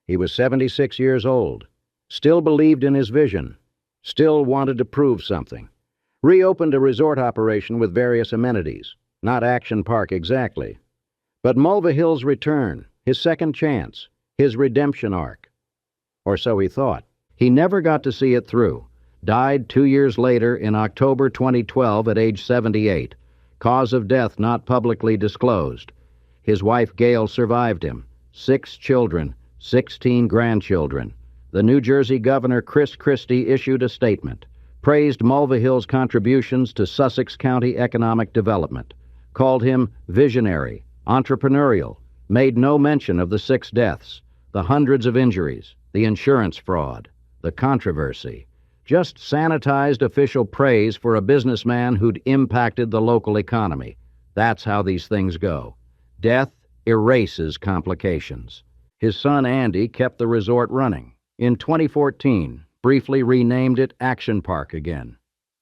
He was 76 years old, still believed in his vision, still wanted to prove something. Reopened a resort operation with various amenities. Not Action Park exactly. But Mulvihill's return, his second chance, his redemption arc. Or so he thought. He never got to see it through. Died 2 years later in October 2012 at age 78. Cause of death not publicly disclosed. His wife Gail survived him. 6 children, 16 grandchildren. The New Jersey Governor Chris Christie issued a statement. Praised Mulvihill's contributions to Sussex County economic development. Called him visionary, entrepreneurial, made no mention of the 6 deaths, the hundreds of injuries, the insurance fraud, the controversy. Just sanitized official praise for a businessman who'd impacted the local economy. That's how these things go. Death erases complications. His son Andy kept the resort running. In 2014, briefly renamed it Action Park again.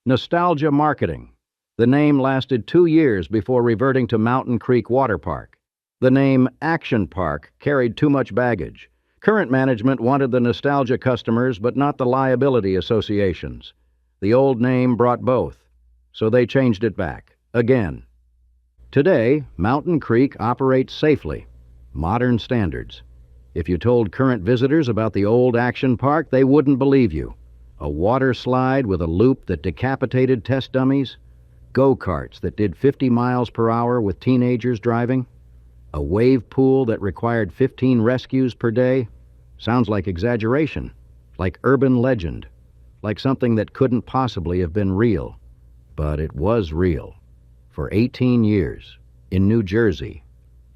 Nostalgia marketing. The name lasted 2 years before reverting to Mountain Creek Water Park. The name Action Park carried too much baggage. Current management wanted the nostalgia customers, but not the liability associations. The old name brought both, so they changed it back, again. Today, Mountain Creek operates safely. Modern standards. If you told current visitors about the old Action Park, they wouldn't believe you. A water slide with a loop that decapitated test dummies. Go-karts that did 50 miles per hour with teenagers driving. A wave pool that required 15 rescues per day. Sounds like exaggeration, like urban legend, like something that couldn't possibly have been real. But it was real. For 18 years, in New Jersey,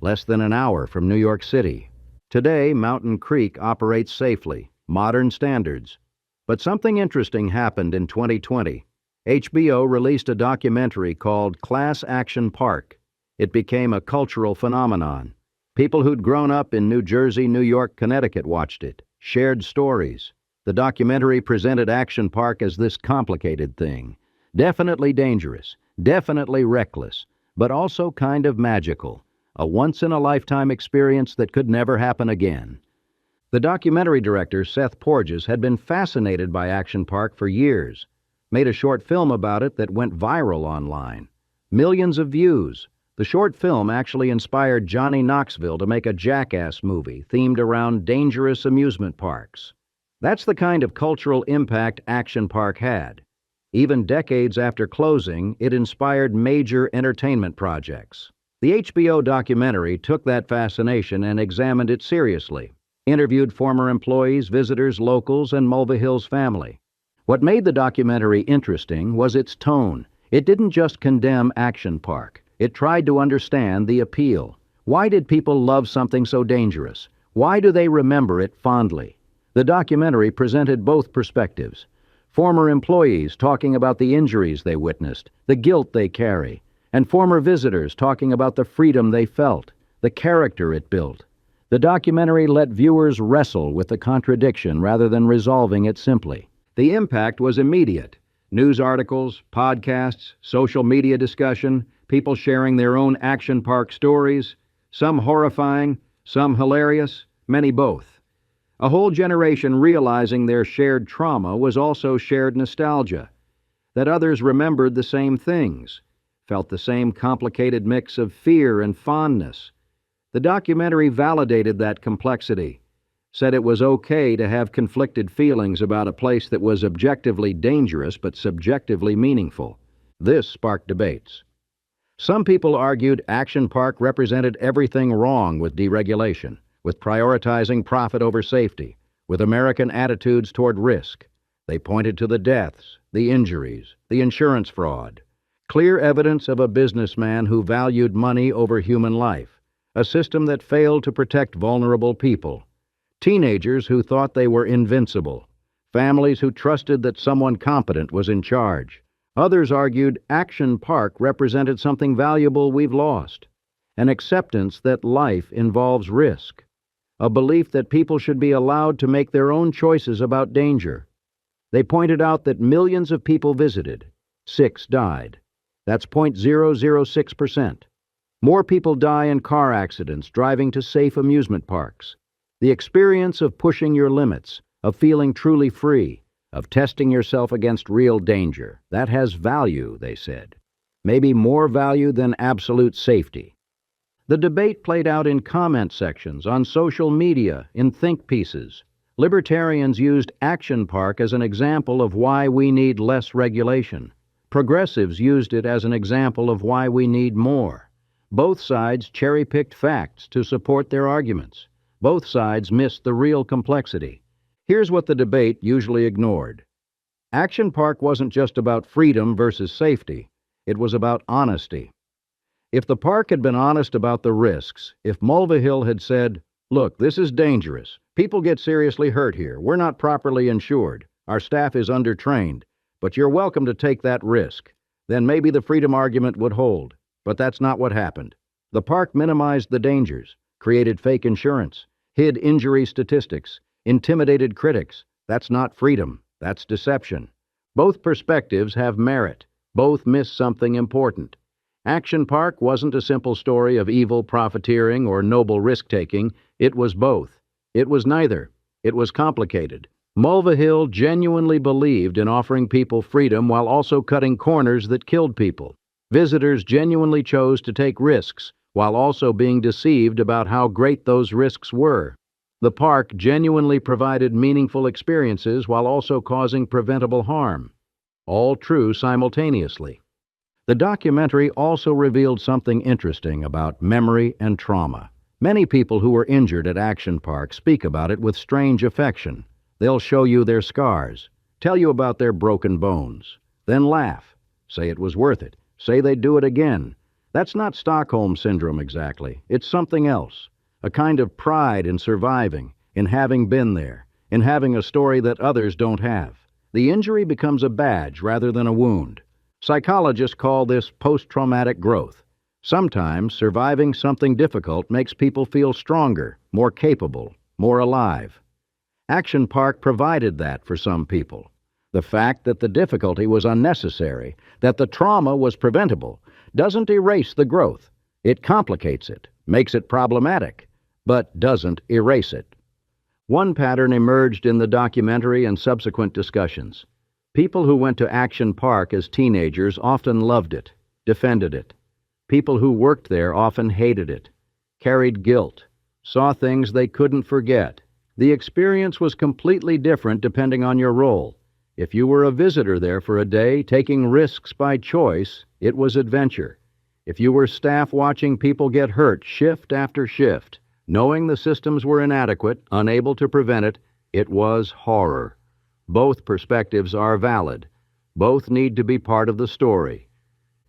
less than an hour from New York City. Today, Mountain Creek operates safely, modern standards. But something interesting happened in 2020. HBO released a documentary called Class Action Park. It became a cultural phenomenon. People who'd grown up in New Jersey, New York, Connecticut watched it, shared stories. The documentary presented Action Park as this complicated thing. Definitely dangerous, definitely reckless, but also kind of magical. A once-in-a-lifetime experience that could never happen again. The documentary director, Seth Porges, had been fascinated by Action Park for years. Made a short film about it that went viral online. Millions of views. The short film actually inspired Johnny Knoxville to make a Jackass movie themed around dangerous amusement parks. That's the kind of cultural impact Action Park had. Even decades after closing, it inspired major entertainment projects. The HBO documentary took that fascination and examined it seriously. Interviewed former employees, visitors, locals, and Mulvihill's family. What made the documentary interesting was its tone. It didn't just condemn Action Park. It tried to understand the appeal. Why did people love something so dangerous? Why do they remember it fondly? The documentary presented both perspectives. Former employees talking about the injuries they witnessed, the guilt they carry, and former visitors talking about the freedom they felt, the character it built. The documentary let viewers wrestle with the contradiction rather than resolving it simply. The impact was immediate. News articles, podcasts, social media discussion, people sharing their own Action Park stories, some horrifying, some hilarious, many both. A whole generation realizing their shared trauma was also shared nostalgia, that others remembered the same things, felt the same complicated mix of fear and fondness. The documentary validated that complexity, said it was okay to have conflicted feelings about a place that was objectively dangerous but subjectively meaningful. This sparked debates. Some people argued Action Park represented everything wrong with deregulation, with prioritizing profit over safety, with American attitudes toward risk. They pointed to the deaths, the injuries, the insurance fraud, clear evidence of a businessman who valued money over human life, a system that failed to protect vulnerable people, teenagers who thought they were invincible, families who trusted that someone competent was in charge. Others argued Action Park represented something valuable we've lost, an acceptance that life involves risk, a belief that people should be allowed to make their own choices about danger. They pointed out that millions of people visited. 6 died. That's 0.006%. More people die in car accidents driving to safe amusement parks. The experience of pushing your limits, of feeling truly free, of testing yourself against real danger, that has value, they said. Maybe more value than absolute safety. The debate played out in comment sections, on social media, in think pieces. Libertarians used Action Park as an example of why we need less regulation. Progressives used it as an example of why we need more. Both sides cherry-picked facts to support their arguments. Both sides missed the real complexity. Here's what the debate usually ignored. Action Park wasn't just about freedom versus safety. It was about honesty. If the park had been honest about the risks, if Mulvihill had said, "Look, this is dangerous. People get seriously hurt here. We're not properly insured. Our staff is undertrained. But you're welcome to take that risk," then maybe the freedom argument would hold. But that's not what happened. The park minimized the dangers, created fake insurance, hid injury statistics, intimidated critics. That's not freedom. That's deception. Both perspectives have merit. Both miss something important. Action Park wasn't a simple story of evil profiteering or noble risk-taking. It was both. It was neither. It was complicated. Mulvihill genuinely believed in offering people freedom while also cutting corners that killed people. Visitors genuinely chose to take risks while also being deceived about how great those risks were. The park genuinely provided meaningful experiences while also causing preventable harm. All true simultaneously. The documentary also revealed something interesting about memory and trauma. Many people who were injured at Action Park speak about it with strange affection. They'll show you their scars, tell you about their broken bones, then laugh, say it was worth it, say they'd do it again. That's not Stockholm Syndrome exactly. It's something else. A kind of pride in surviving, in having been there, in having a story that others don't have. The injury becomes a badge rather than a wound. Psychologists call this post-traumatic growth. Sometimes surviving something difficult makes people feel stronger, more capable, more alive. Action Park provided that for some people. The fact that the difficulty was unnecessary, that the trauma was preventable, doesn't erase the growth. It complicates it, makes it problematic, but doesn't erase it. One pattern emerged in the documentary and subsequent discussions. People who went to Action Park as teenagers often loved it, defended it. People who worked there often hated it, carried guilt, saw things they couldn't forget. The experience was completely different depending on your role. If you were a visitor there for a day, taking risks by choice, it was adventure. If you were staff watching people get hurt shift after shift, knowing the systems were inadequate, unable to prevent it, it was horror. Both perspectives are valid. Both need to be part of the story.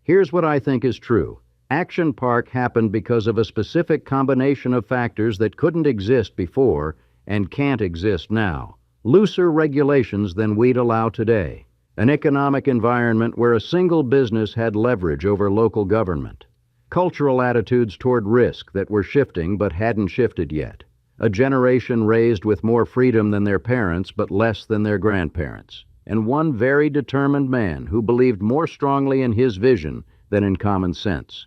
Here's what I think is true. Action Park happened because of a specific combination of factors that couldn't exist before and can't exist now. Looser regulations than we'd allow today. An economic environment where a single business had leverage over local government. Cultural attitudes toward risk that were shifting but hadn't shifted yet. A generation raised with more freedom than their parents but less than their grandparents. And one very determined man who believed more strongly in his vision than in common sense.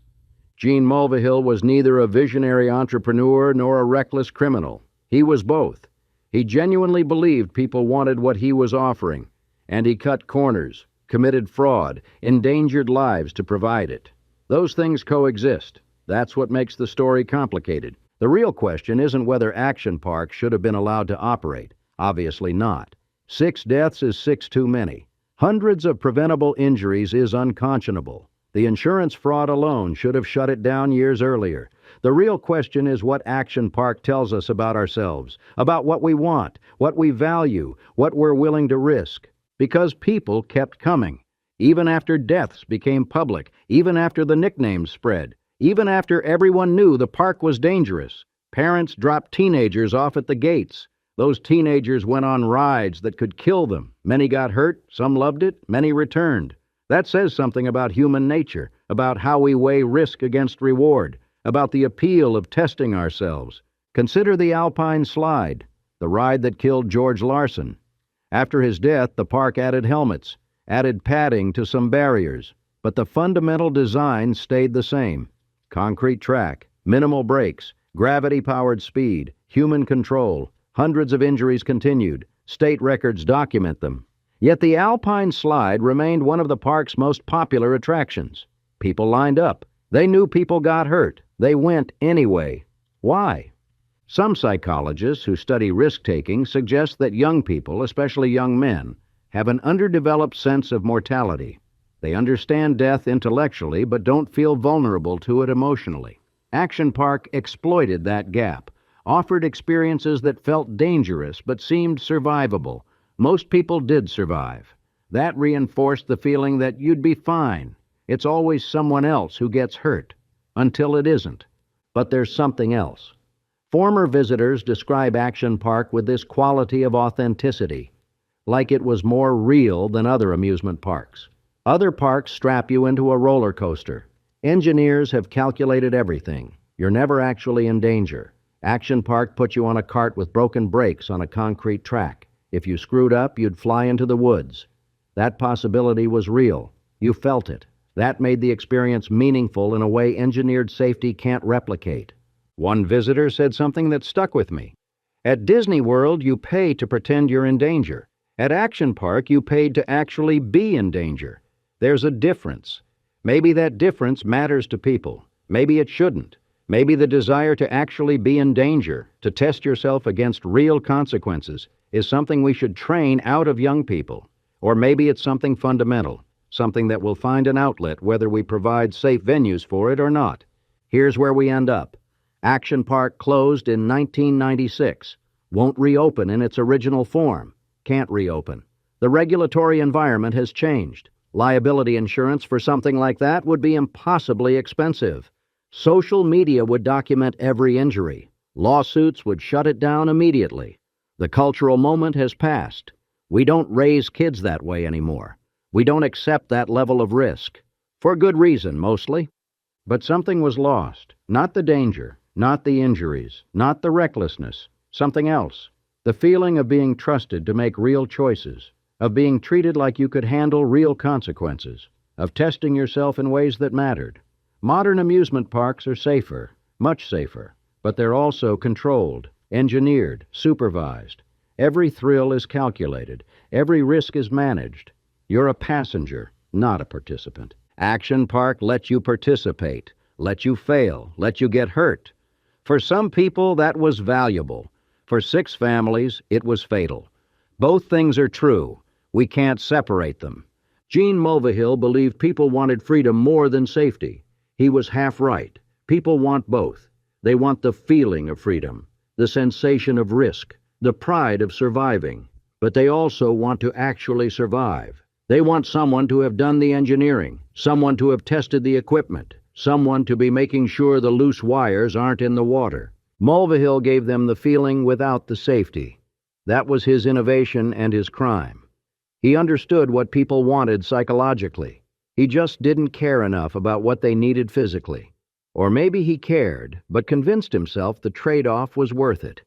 Gene Mulvihill was neither a visionary entrepreneur nor a reckless criminal. He was both. He genuinely believed people wanted what he was offering, and he cut corners, committed fraud, endangered lives to provide it. Those things coexist. That's what makes the story complicated. The real question isn't whether Action Park should have been allowed to operate. Obviously not. 6 deaths is 6 too many. Hundreds of preventable injuries is unconscionable. The insurance fraud alone should have shut it down years earlier. The real question is what Action Park tells us about ourselves, about what we want, what we value, what we're willing to risk. Because people kept coming. Even after deaths became public, even after the nicknames spread, even after everyone knew the park was dangerous. Parents dropped teenagers off at the gates. Those teenagers went on rides that could kill them. Many got hurt, some loved it, many returned. That says something about human nature, about how we weigh risk against reward, about the appeal of testing ourselves. Consider the Alpine Slide, the ride that killed George Larson. After his death, the park added helmets, added padding to some barriers, but the fundamental design stayed the same. Concrete track, minimal brakes, gravity-powered speed, human control. Hundreds of injuries continued. State records document them. Yet the Alpine Slide remained one of the park's most popular attractions. People lined up. They knew people got hurt. They went anyway. Why? Some psychologists who study risk-taking suggest that young people, especially young men, have an underdeveloped sense of mortality. They understand death intellectually but don't feel vulnerable to it emotionally. Action Park exploited that gap, offered experiences that felt dangerous but seemed survivable. Most people did survive. That reinforced the feeling that you'd be fine. It's always someone else who gets hurt, until it isn't. But there's something else. Former visitors describe Action Park with this quality of authenticity, like it was more real than other amusement parks. Other parks strap you into a roller coaster. Engineers have calculated everything. You're never actually in danger. Action Park put you on a cart with broken brakes on a concrete track. If you screwed up, you'd fly into the woods. That possibility was real. You felt it. That made the experience meaningful in a way engineered safety can't replicate. One visitor said something that stuck with me. At Disney World, you pay to pretend you're in danger. At Action Park, you paid to actually be in danger. There's a difference. Maybe that difference matters to people. Maybe it shouldn't. Maybe the desire to actually be in danger, to test yourself against real consequences, is something we should train out of young people. Or maybe it's something fundamental, something that will find an outlet whether we provide safe venues for it or not. Here's where we end up. Action Park closed in 1996. Won't reopen in its original form. Can't reopen. The regulatory environment has changed. Liability insurance for something like that would be impossibly expensive. Social media would document every injury. Lawsuits would shut it down immediately. The cultural moment has passed. We don't raise kids that way anymore. We don't accept that level of risk. For good reason, mostly. But something was lost. Not the danger, not the injuries, not the recklessness. Something else. The feeling of being trusted to make real choices, of being treated like you could handle real consequences, of testing yourself in ways that mattered. Modern amusement parks are safer, much safer, but they're also controlled, engineered, supervised. Every thrill is calculated. Every risk is managed. You're a passenger, not a participant. Action Park lets you participate, let you fail, let you get hurt. For some people, that was valuable. For 6 families, it was fatal. Both things are true. We can't separate them. Gene Mulvihill believed people wanted freedom more than safety. He was half right. People want both. They want the feeling of freedom, the sensation of risk, the pride of surviving. but they also want to actually survive. They want someone to have done the engineering, someone to have tested the equipment, someone to be making sure the loose wires aren't in the water. Mulvihill gave them the feeling without the safety. That was his innovation and his crime. He understood what people wanted psychologically. He just didn't care enough about what they needed physically. Or maybe he cared, but convinced himself the trade-off was worth it.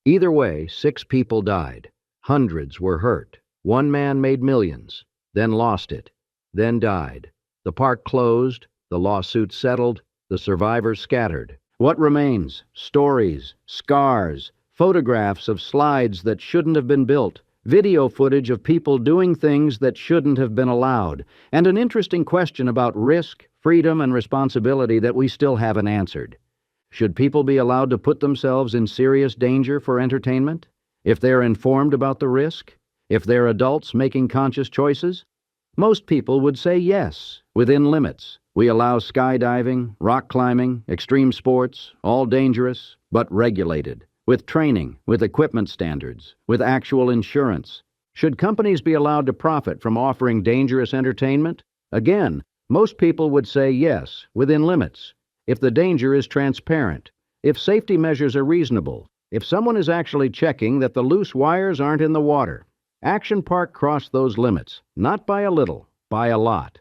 Either way, 6 people died. Hundreds were hurt. One man made millions, then lost it, then died. The park closed, the lawsuit settled, the survivors scattered. What remains? Stories, scars, photographs of slides that shouldn't have been built, video footage of people doing things that shouldn't have been allowed, and an interesting question about risk, freedom, and responsibility that we still haven't answered. Should people be allowed to put themselves in serious danger for entertainment? If they're informed about the risk? If they're adults making conscious choices? Most people would say yes, within limits. We allow skydiving, rock climbing, extreme sports, all dangerous, but regulated. With training, with equipment standards, with actual insurance. Should companies be allowed to profit from offering dangerous entertainment? Again, most people would say yes, within limits. If the danger is transparent, if safety measures are reasonable, if someone is actually checking that the loose wires aren't in the water. Action Park crossed those limits, not by a little, by a lot.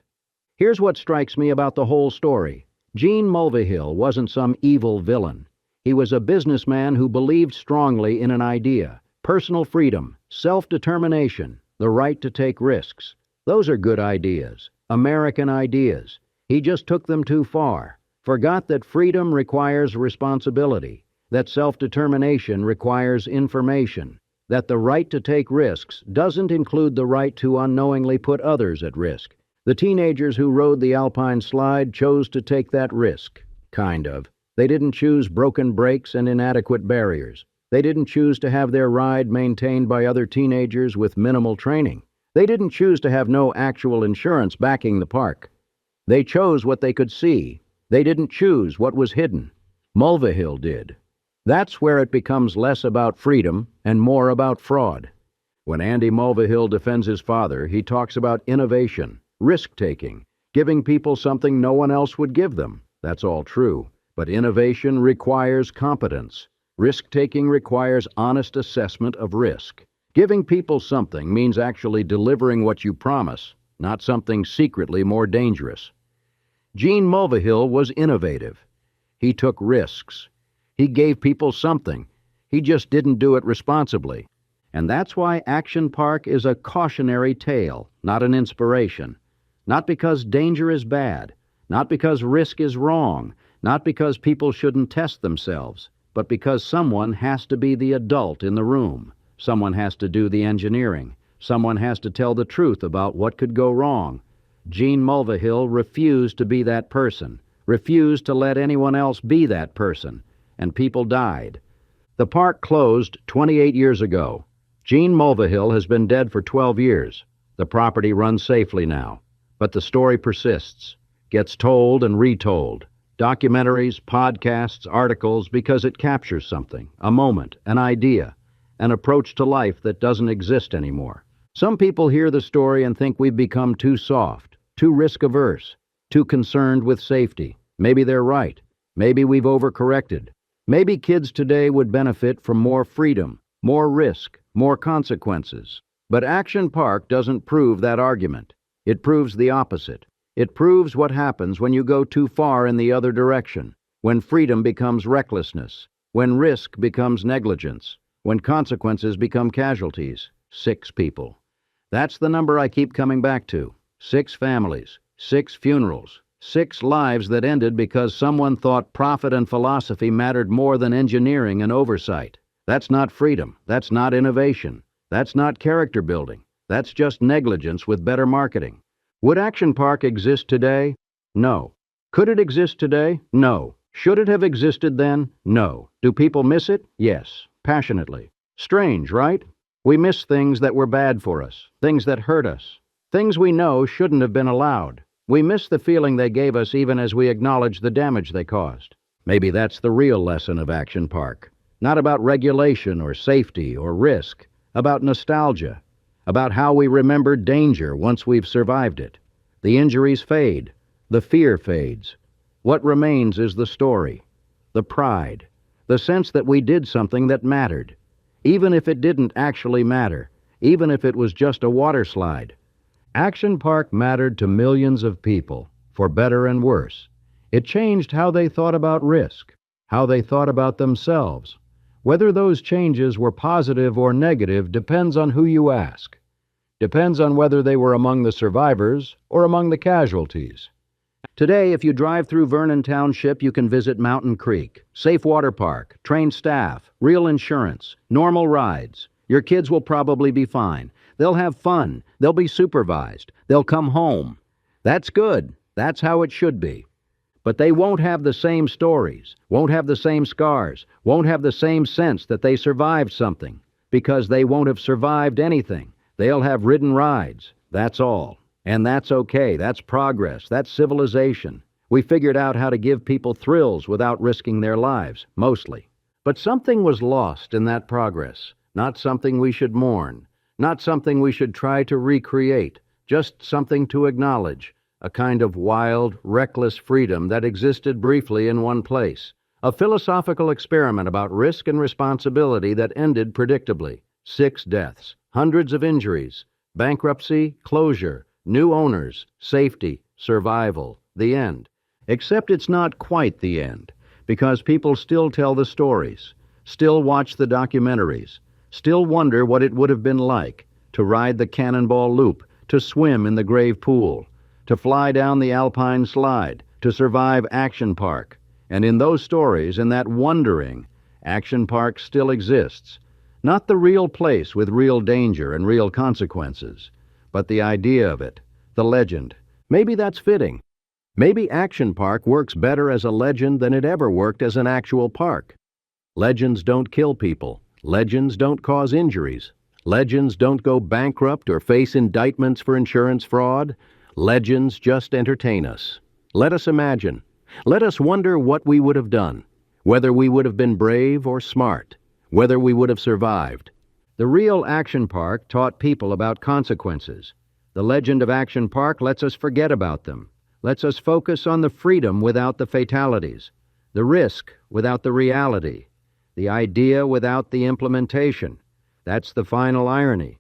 Here's what strikes me about the whole story. Gene Mulvihill wasn't some evil villain. He was a businessman who believed strongly in an idea, personal freedom, self-determination, the right to take risks. Those are good ideas, American ideas. He just took them too far, forgot that freedom requires responsibility, that self-determination requires information, that the right to take risks doesn't include the right to unknowingly put others at risk. The teenagers who rode the Alpine Slide chose to take that risk, kind of. They didn't choose broken brakes and inadequate barriers. They didn't choose to have their ride maintained by other teenagers with minimal training. They didn't choose to have no actual insurance backing the park. They chose what they could see. They didn't choose what was hidden. Mulvihill did. That's where it becomes less about freedom and more about fraud. When Andy Mulvihill defends his father, he talks about innovation, risk-taking, giving people something no one else would give them. That's all true. But innovation requires competence. Risk-taking requires honest assessment of risk. Giving people something means actually delivering what you promise, not something secretly more dangerous. Gene Mulvihill was innovative. He took risks. He gave people something. He just didn't do it responsibly. And that's why Action Park is a cautionary tale, not an inspiration. Not because danger is bad, not because risk is wrong, not because people shouldn't test themselves, but because someone has to be the adult in the room. Someone has to do the engineering. Someone has to tell the truth about what could go wrong. Gene Mulvihill refused to be that person, refused to let anyone else be that person, and people died. The park closed 28 years ago. Gene Mulvihill has been dead for 12 years. The property runs safely now, but the story persists, gets told and retold. Documentaries, podcasts, articles, because it captures something, a moment, an idea, an approach to life that doesn't exist anymore. Some people hear the story and think we've become too soft, too risk-averse, too concerned with safety. Maybe they're right. Maybe we've overcorrected. Maybe kids today would benefit from more freedom, more risk, more consequences. But Action Park doesn't prove that argument. It proves the opposite. It proves what happens when you go too far in the other direction, when freedom becomes recklessness, when risk becomes negligence, when consequences become casualties. 6 people. That's the number I keep coming back to. 6 families, 6 funerals, 6 lives that ended because someone thought profit and philosophy mattered more than engineering and oversight. That's not freedom. That's not innovation. That's not character building. That's just negligence with better marketing. Would Action Park exist today? No. Could it exist today? No. Should it have existed then? No. Do people miss it? Yes, passionately. Strange, right? We miss things that were bad for us, things that hurt us, things we know shouldn't have been allowed. We miss the feeling they gave us even as we acknowledge the damage they caused. Maybe that's the real lesson of Action Park. Not about regulation or safety or risk, about nostalgia, about how we remember danger once we've survived it. The injuries fade, the fear fades. What remains is the story, the pride, the sense that we did something that mattered, even if it didn't actually matter, even if it was just a water slide. Action Park mattered to millions of people, for better and worse. It changed how they thought about risk, how they thought about themselves. Whether those changes were positive or negative depends on who you ask. Depends on whether they were among the survivors or among the casualties. Today, if you drive through Vernon Township, you can visit Mountain Creek, safe water park, trained staff, real insurance, normal rides. Your kids will probably be fine. They'll have fun. They'll be supervised. They'll come home. That's good. That's how it should be. But they won't have the same stories, won't have the same scars, won't have the same sense that they survived something, because they won't have survived anything. They'll have ridden rides. That's all. And that's okay. That's progress. That's civilization. We figured out how to give people thrills without risking their lives, mostly. But something was lost in that progress. Not something we should mourn. Not something we should try to recreate. Just something to acknowledge. A kind of wild, reckless freedom that existed briefly in one place. A philosophical experiment about risk and responsibility that ended predictably. 6 deaths, hundreds of injuries, bankruptcy, closure, new owners, safety, survival, the end. Except it's not quite the end, because people still tell the stories, still watch the documentaries, still wonder what it would have been like to ride the Cannonball Loop, to swim in the Grave Pool, to fly down the Alpine Slide, to survive Action Park. And in those stories, in that wondering, Action Park still exists. Not the real place with real danger and real consequences, but the idea of it, the legend. Maybe that's fitting. Maybe Action Park works better as a legend than it ever worked as an actual park. Legends don't kill people. Legends don't cause injuries. Legends don't go bankrupt or face indictments for insurance fraud. Legends just entertain us. Let us imagine. Let us wonder what we would have done, whether we would have been brave or smart, whether we would have survived. The real Action Park taught people about consequences. The legend of Action Park lets us forget about them, lets us focus on the freedom without the fatalities, the risk without the reality, the idea without the implementation. That's the final irony.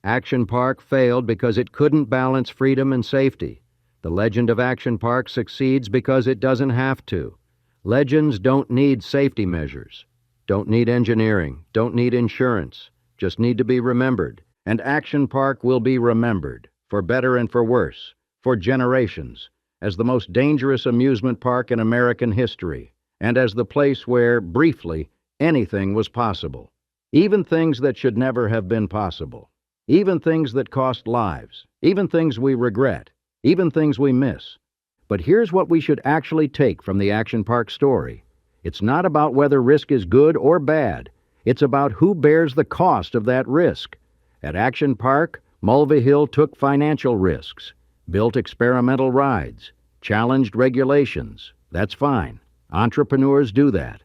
Action Park failed because it couldn't balance freedom and safety. The legend of Action Park succeeds because it doesn't have to. Legends don't need safety measures, don't need engineering, don't need insurance, just need to be remembered. And Action Park will be remembered, for better and for worse, for generations, as the most dangerous amusement park in American history, and as the place where, briefly, anything was possible. Even things that should never have been possible. Even things that cost lives. Even things we regret. Even things we miss. But here's what we should actually take from the Action Park story. It's not about whether risk is good or bad. It's about who bears the cost of that risk. At Action Park, Mulvihill took financial risks, built experimental rides, challenged regulations. That's fine. Entrepreneurs do that.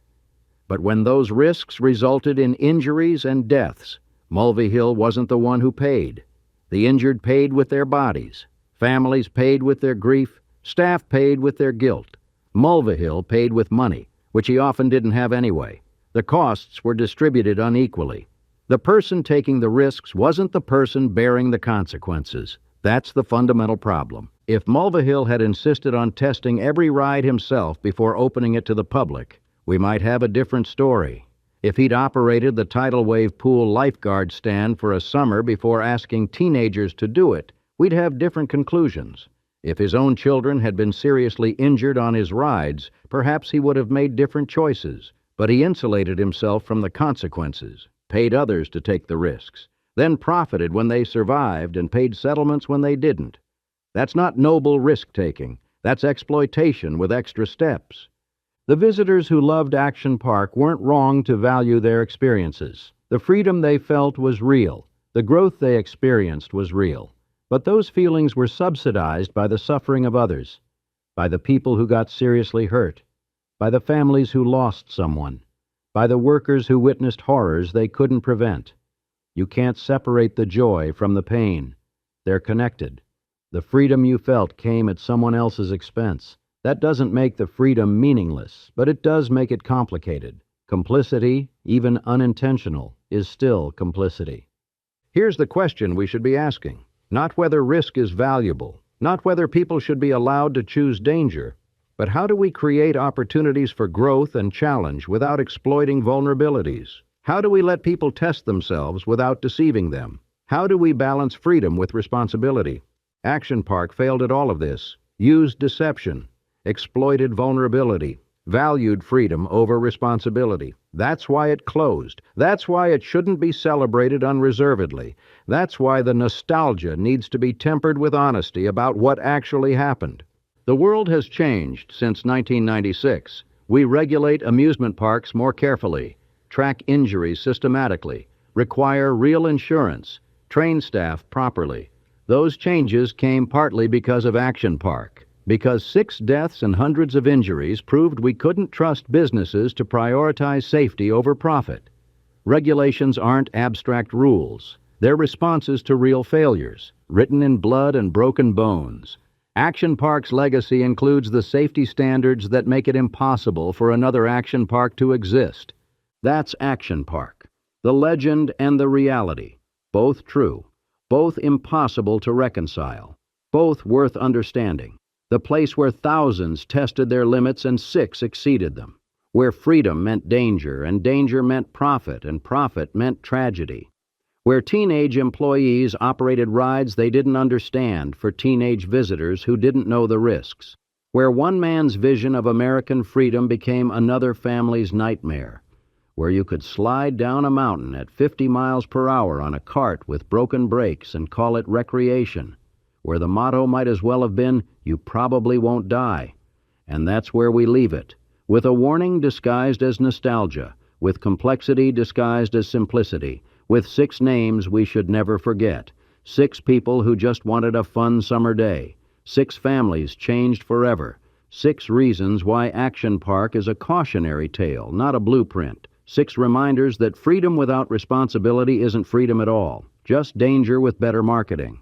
But when those risks resulted in injuries and deaths, Mulvihill wasn't the one who paid. The injured paid with their bodies. Families paid with their grief. Staff paid with their guilt. Mulvihill paid with money, which he often didn't have anyway. The costs were distributed unequally. The person taking the risks wasn't the person bearing the consequences. That's the fundamental problem. If Mulvihill had insisted on testing every ride himself before opening it to the public, we might have a different story. If he'd operated the Tidal Wave Pool lifeguard stand for a summer before asking teenagers to do it, we'd have different conclusions. If his own children had been seriously injured on his rides, perhaps he would have made different choices. But he insulated himself from the consequences, paid others to take the risks, then profited when they survived and paid settlements when they didn't. That's not noble risk-taking. That's exploitation with extra steps. The visitors who loved Action Park weren't wrong to value their experiences. The freedom they felt was real. The growth they experienced was real. But those feelings were subsidized by the suffering of others, by the people who got seriously hurt, by the families who lost someone, by the workers who witnessed horrors they couldn't prevent. You can't separate the joy from the pain. They're connected. The freedom you felt came at someone else's expense. That doesn't make the freedom meaningless, but it does make it complicated. Complicity, even unintentional, is still complicity. Here's the question we should be asking. Not whether risk is valuable, not whether people should be allowed to choose danger, but how do we create opportunities for growth and challenge without exploiting vulnerabilities? How do we let people test themselves without deceiving them? How do we balance freedom with responsibility? Action Park failed at all of this, used deception, exploited vulnerability, valued freedom over responsibility. That's why it closed. That's why it shouldn't be celebrated unreservedly. That's why the nostalgia needs to be tempered with honesty about what actually happened. The world has changed since 1996. We regulate amusement parks more carefully, track injuries systematically, require real insurance, train staff properly. Those changes came partly because of Action Park, because 6 deaths and hundreds of injuries proved we couldn't trust businesses to prioritize safety over profit. Regulations aren't abstract rules. They're responses to real failures, written in blood and broken bones. Action Park's legacy includes the safety standards that make it impossible for another Action Park to exist. That's Action Park, the legend and the reality, both true, both impossible to reconcile, both worth understanding. The place where thousands tested their limits and 6 exceeded them, where freedom meant danger and danger meant profit and profit meant tragedy, where teenage employees operated rides they didn't understand for teenage visitors who didn't know the risks, where one man's vision of American freedom became another family's nightmare, where you could slide down a mountain at 50 miles per hour on a cart with broken brakes and call it recreation, where the motto might as well have been, "You probably won't die." And that's where we leave it, with a warning disguised as nostalgia, with complexity disguised as simplicity, with 6 names we should never forget, 6 people who just wanted a fun summer day, 6 families changed forever, 6 reasons why Action Park is a cautionary tale, not a blueprint, 6 reminders that freedom without responsibility isn't freedom at all, just danger with better marketing.